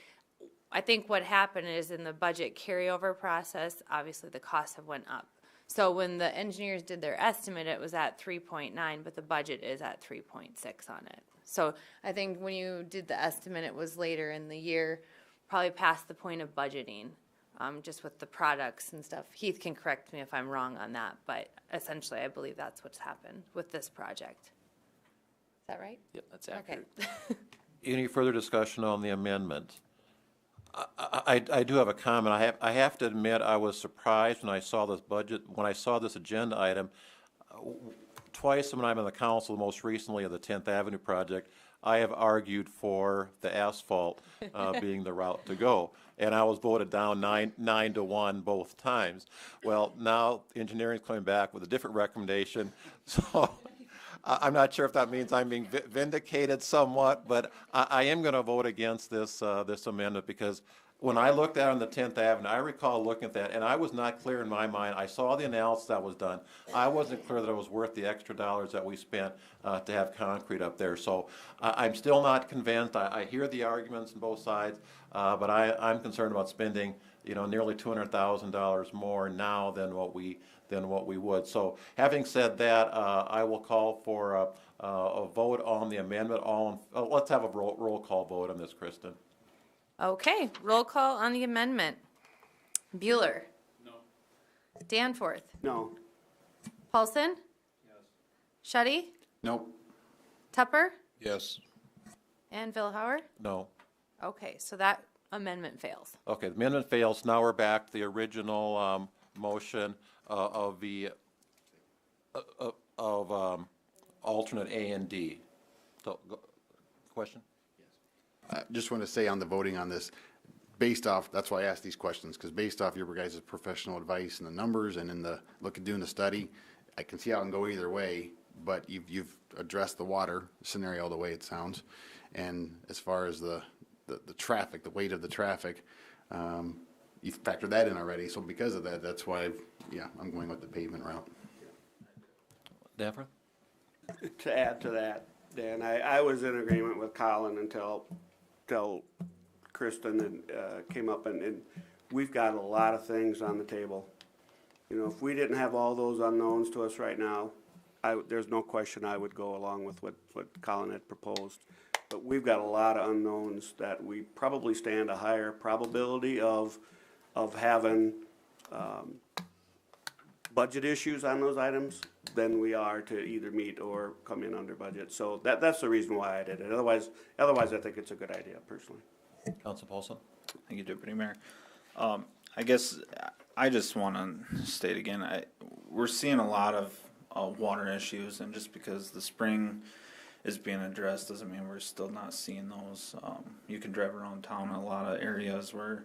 I think what happened is in the budget carryover process, obviously the costs have went up. So when the engineers did their estimate, it was at 3.9, but the budget is at 3.6 on it. So I think when you did the estimate, it was later in the year, probably past the point of budgeting, just with the products and stuff. Heath can correct me if I'm wrong on that, but essentially I believe that's what's happened with this project. Is that right? Yep, that's accurate. Okay. Any further discussion on the amendment? I do have a comment. I have to admit I was surprised when I saw this budget, when I saw this agenda item. Twice when I'm on the council, most recently of the 10th Avenue project, I have argued for the asphalt being the route to go. And I was voted down 9-1 both times. Well, now engineering is coming back with a different recommendation. So I'm not sure if that means I'm being vindicated somewhat, but I am going to vote against this amendment because when I looked at it on the 10th Avenue, I recall looking at that, and I was not clear in my mind. I saw the analysis that was done. I wasn't clear that it was worth the extra dollars that we spent to have concrete up there. So I'm still not convinced. I hear the arguments on both sides, but I'm concerned about spending, nearly $200,000 more now than what we would. So having said that, I will call for a vote on the amendment. Let's have a roll call vote on this, Kristen. Okay, roll call on the amendment. Bueller. No. Danforth. No. Paulson. Yes. Shetty. Nope. Tupper. Yes. And Vilhauer. No. Okay, so that amendment fails. Okay, the amendment fails. Now we're back to the original motion of alternate A and D. So, question? I just want to say on the voting on this, based off, that's why I asked these questions, because based off your guys' professional advice and the numbers and in the look at doing the study, I can see how it can go either way, but you've addressed the water scenario the way it sounds. And as far as the traffic, the weight of the traffic, you've factored that in already. So because of that, that's why, I'm going with the pavement route. Danforth? To add to that, Dan, I was in agreement with Colin until Kristen came up, and we've got a lot of things on the table. You know, if we didn't have all those unknowns to us right now, there's no question I would go along with what Colin had proposed. But we've got a lot of unknowns that we probably stand a higher probability of having budget issues on those items than we are to either meet or come in under budget. So that's the reason why I did it. Otherwise I think it's a good idea personally. Council Paulson? Thank you, Deputy Mayor. I guess I just want to state again, we're seeing a lot of water issues, and just because the spring is being addressed doesn't mean we're still not seeing those. You can drive around town in a lot of areas where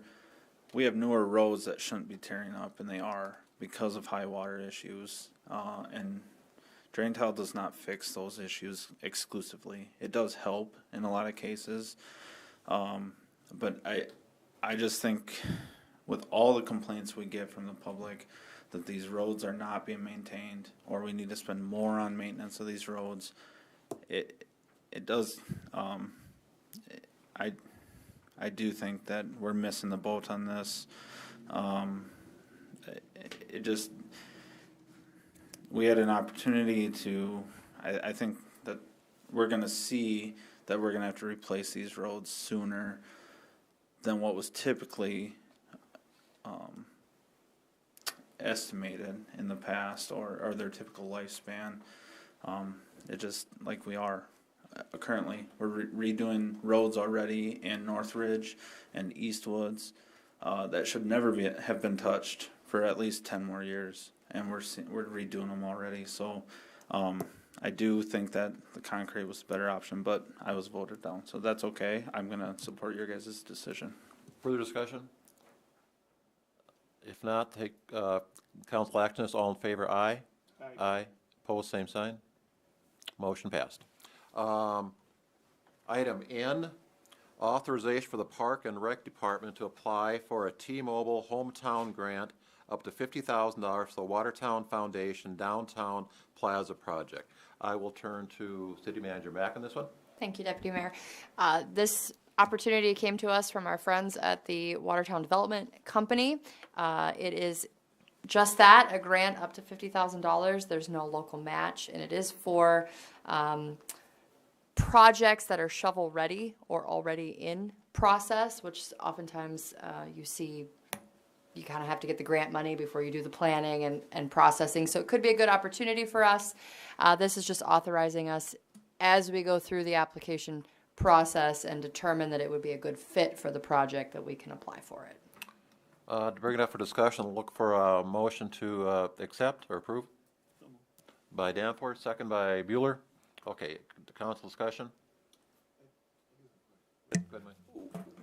we have newer roads that shouldn't be tearing up, and they are because of high water issues. And drain tile does not fix those issues exclusively. It does help in a lot of cases. But I just think with all the complaints we get from the public that these roads are not being maintained, or we need to spend more on maintenance of these roads, it does, I do think that we're missing the boat on this. We had an opportunity to, I think that we're going to see that we're going to have to replace these roads sooner than what was typically estimated in the past, or their typical lifespan. It just, like we are currently, we're redoing roads already in Northridge and Eastwoods that should never have been touched for at least 10 more years, and we're redoing them already. So I do think that the concrete was the better option, but I was voted down, so that's okay. I'm going to support your guys' decision. Further discussion? If not, take council action. All in favor, aye. Aye. Opposed, same sign. Motion passed. Item N, authorization for the Park and Rec Department to apply for a T-Mobile hometown grant up to $50,000 for the Watertown Foundation Downtown Plaza project. I will turn to City Manager Mack on this one. Thank you, Deputy Mayor. This opportunity came to us from our friends at the Watertown Development Company. It is just that, a grant up to $50,000. There's no local match, and it is for projects that are shovel ready or already in process, which oftentimes you see you kind of have to get the grant money before you do the planning and processing. So it could be a good opportunity for us. This is just authorizing us as we go through the application process and determine that it would be a good fit for the project that we can apply for it. To bring it up for discussion, look for a motion to accept or approve. By Danforth, second by Bueller. Okay, the council discussion. Go ahead, Mike.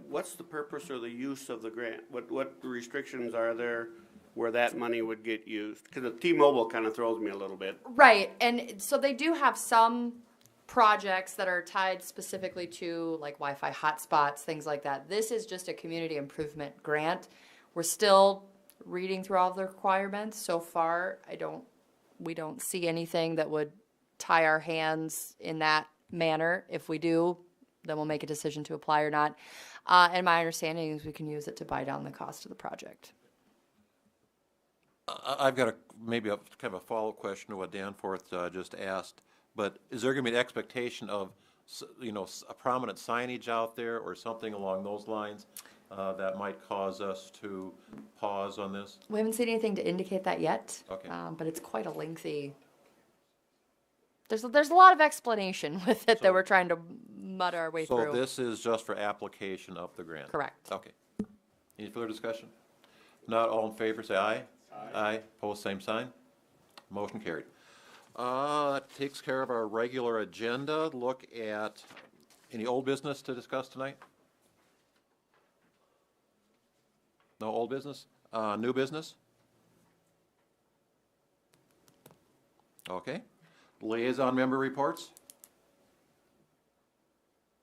What's the purpose or the use of the grant? What restrictions are there where that money would get used? Because the T-Mobile kind of throws me a little bit. Right, and so they do have some projects that are tied specifically to like Wi-Fi hotspots, things like that. This is just a community improvement grant. We're still reading through all the requirements. So far, we don't see anything that would tie our hands in that manner. If we do, then we'll make a decision to apply or not. And my understanding is we can use it to buy down the cost of the project. I've got maybe kind of a follow-up question to what Danforth just asked. But is there going to be an expectation of, a prominent signage out there or something along those lines that might cause us to pause on this? We haven't seen anything to indicate that yet. Okay. But it's quite a lengthy. There's a lot of explanation with it that we're trying to mud our way through. So this is just for application of the grant? Correct. Okay. Any further discussion? Not all in favor, say aye. Aye. Aye. Opposed, same sign. Motion carried. That takes care of our regular agenda. Look at Any old business to discuss tonight? No old business? New business? Okay. Liaison member reports?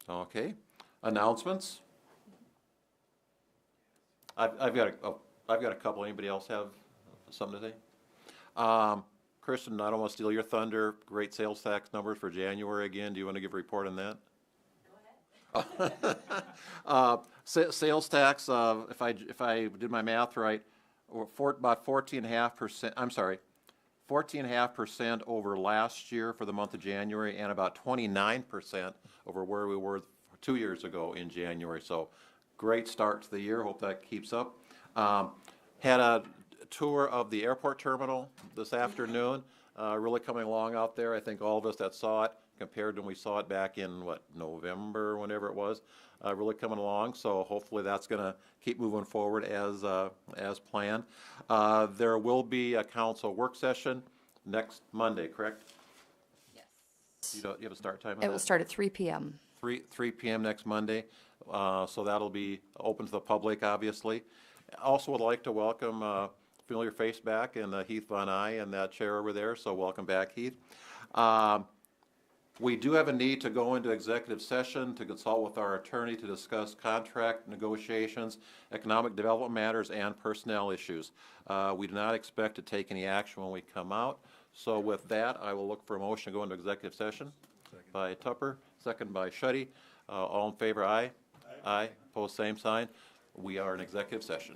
Okay. Announcements? I've got a couple. Anybody else have something to say? Kristen, I don't want to steal your thunder. Great sales tax numbers for January again. Do you want to give a report on that? Sales tax, if I did my math right, about 14.5%. I'm sorry, 14.5% over last year for the month of January, and about 29% over where we were 2 years ago in January. So, great start to the year. Hope that keeps up. Had a tour of the airport terminal this afternoon. Really coming along out there. I think all of us that saw it, compared to when we saw it back in, November, whenever it was, really coming along. So hopefully that's going to keep moving forward as planned. There will be a council work session next Monday, correct? Yes. You have a start time on It will that? start at 3 p.m. 3 p.m. next Monday. So that'll be open to the public, obviously. Also would like to welcome familiar face back, and Heath Von Eye in that chair over there. So welcome back, Heath. We do have a need to go into executive session to consult with our attorney to discuss contract negotiations, economic development matters, and personnel issues. We do not expect to take any action when we come out. So with that, I will look for a motion to go into executive session. Second. By Tupper, second by Shuddy. All in favor, aye. Aye. Opposed, same sign. We are in executive session.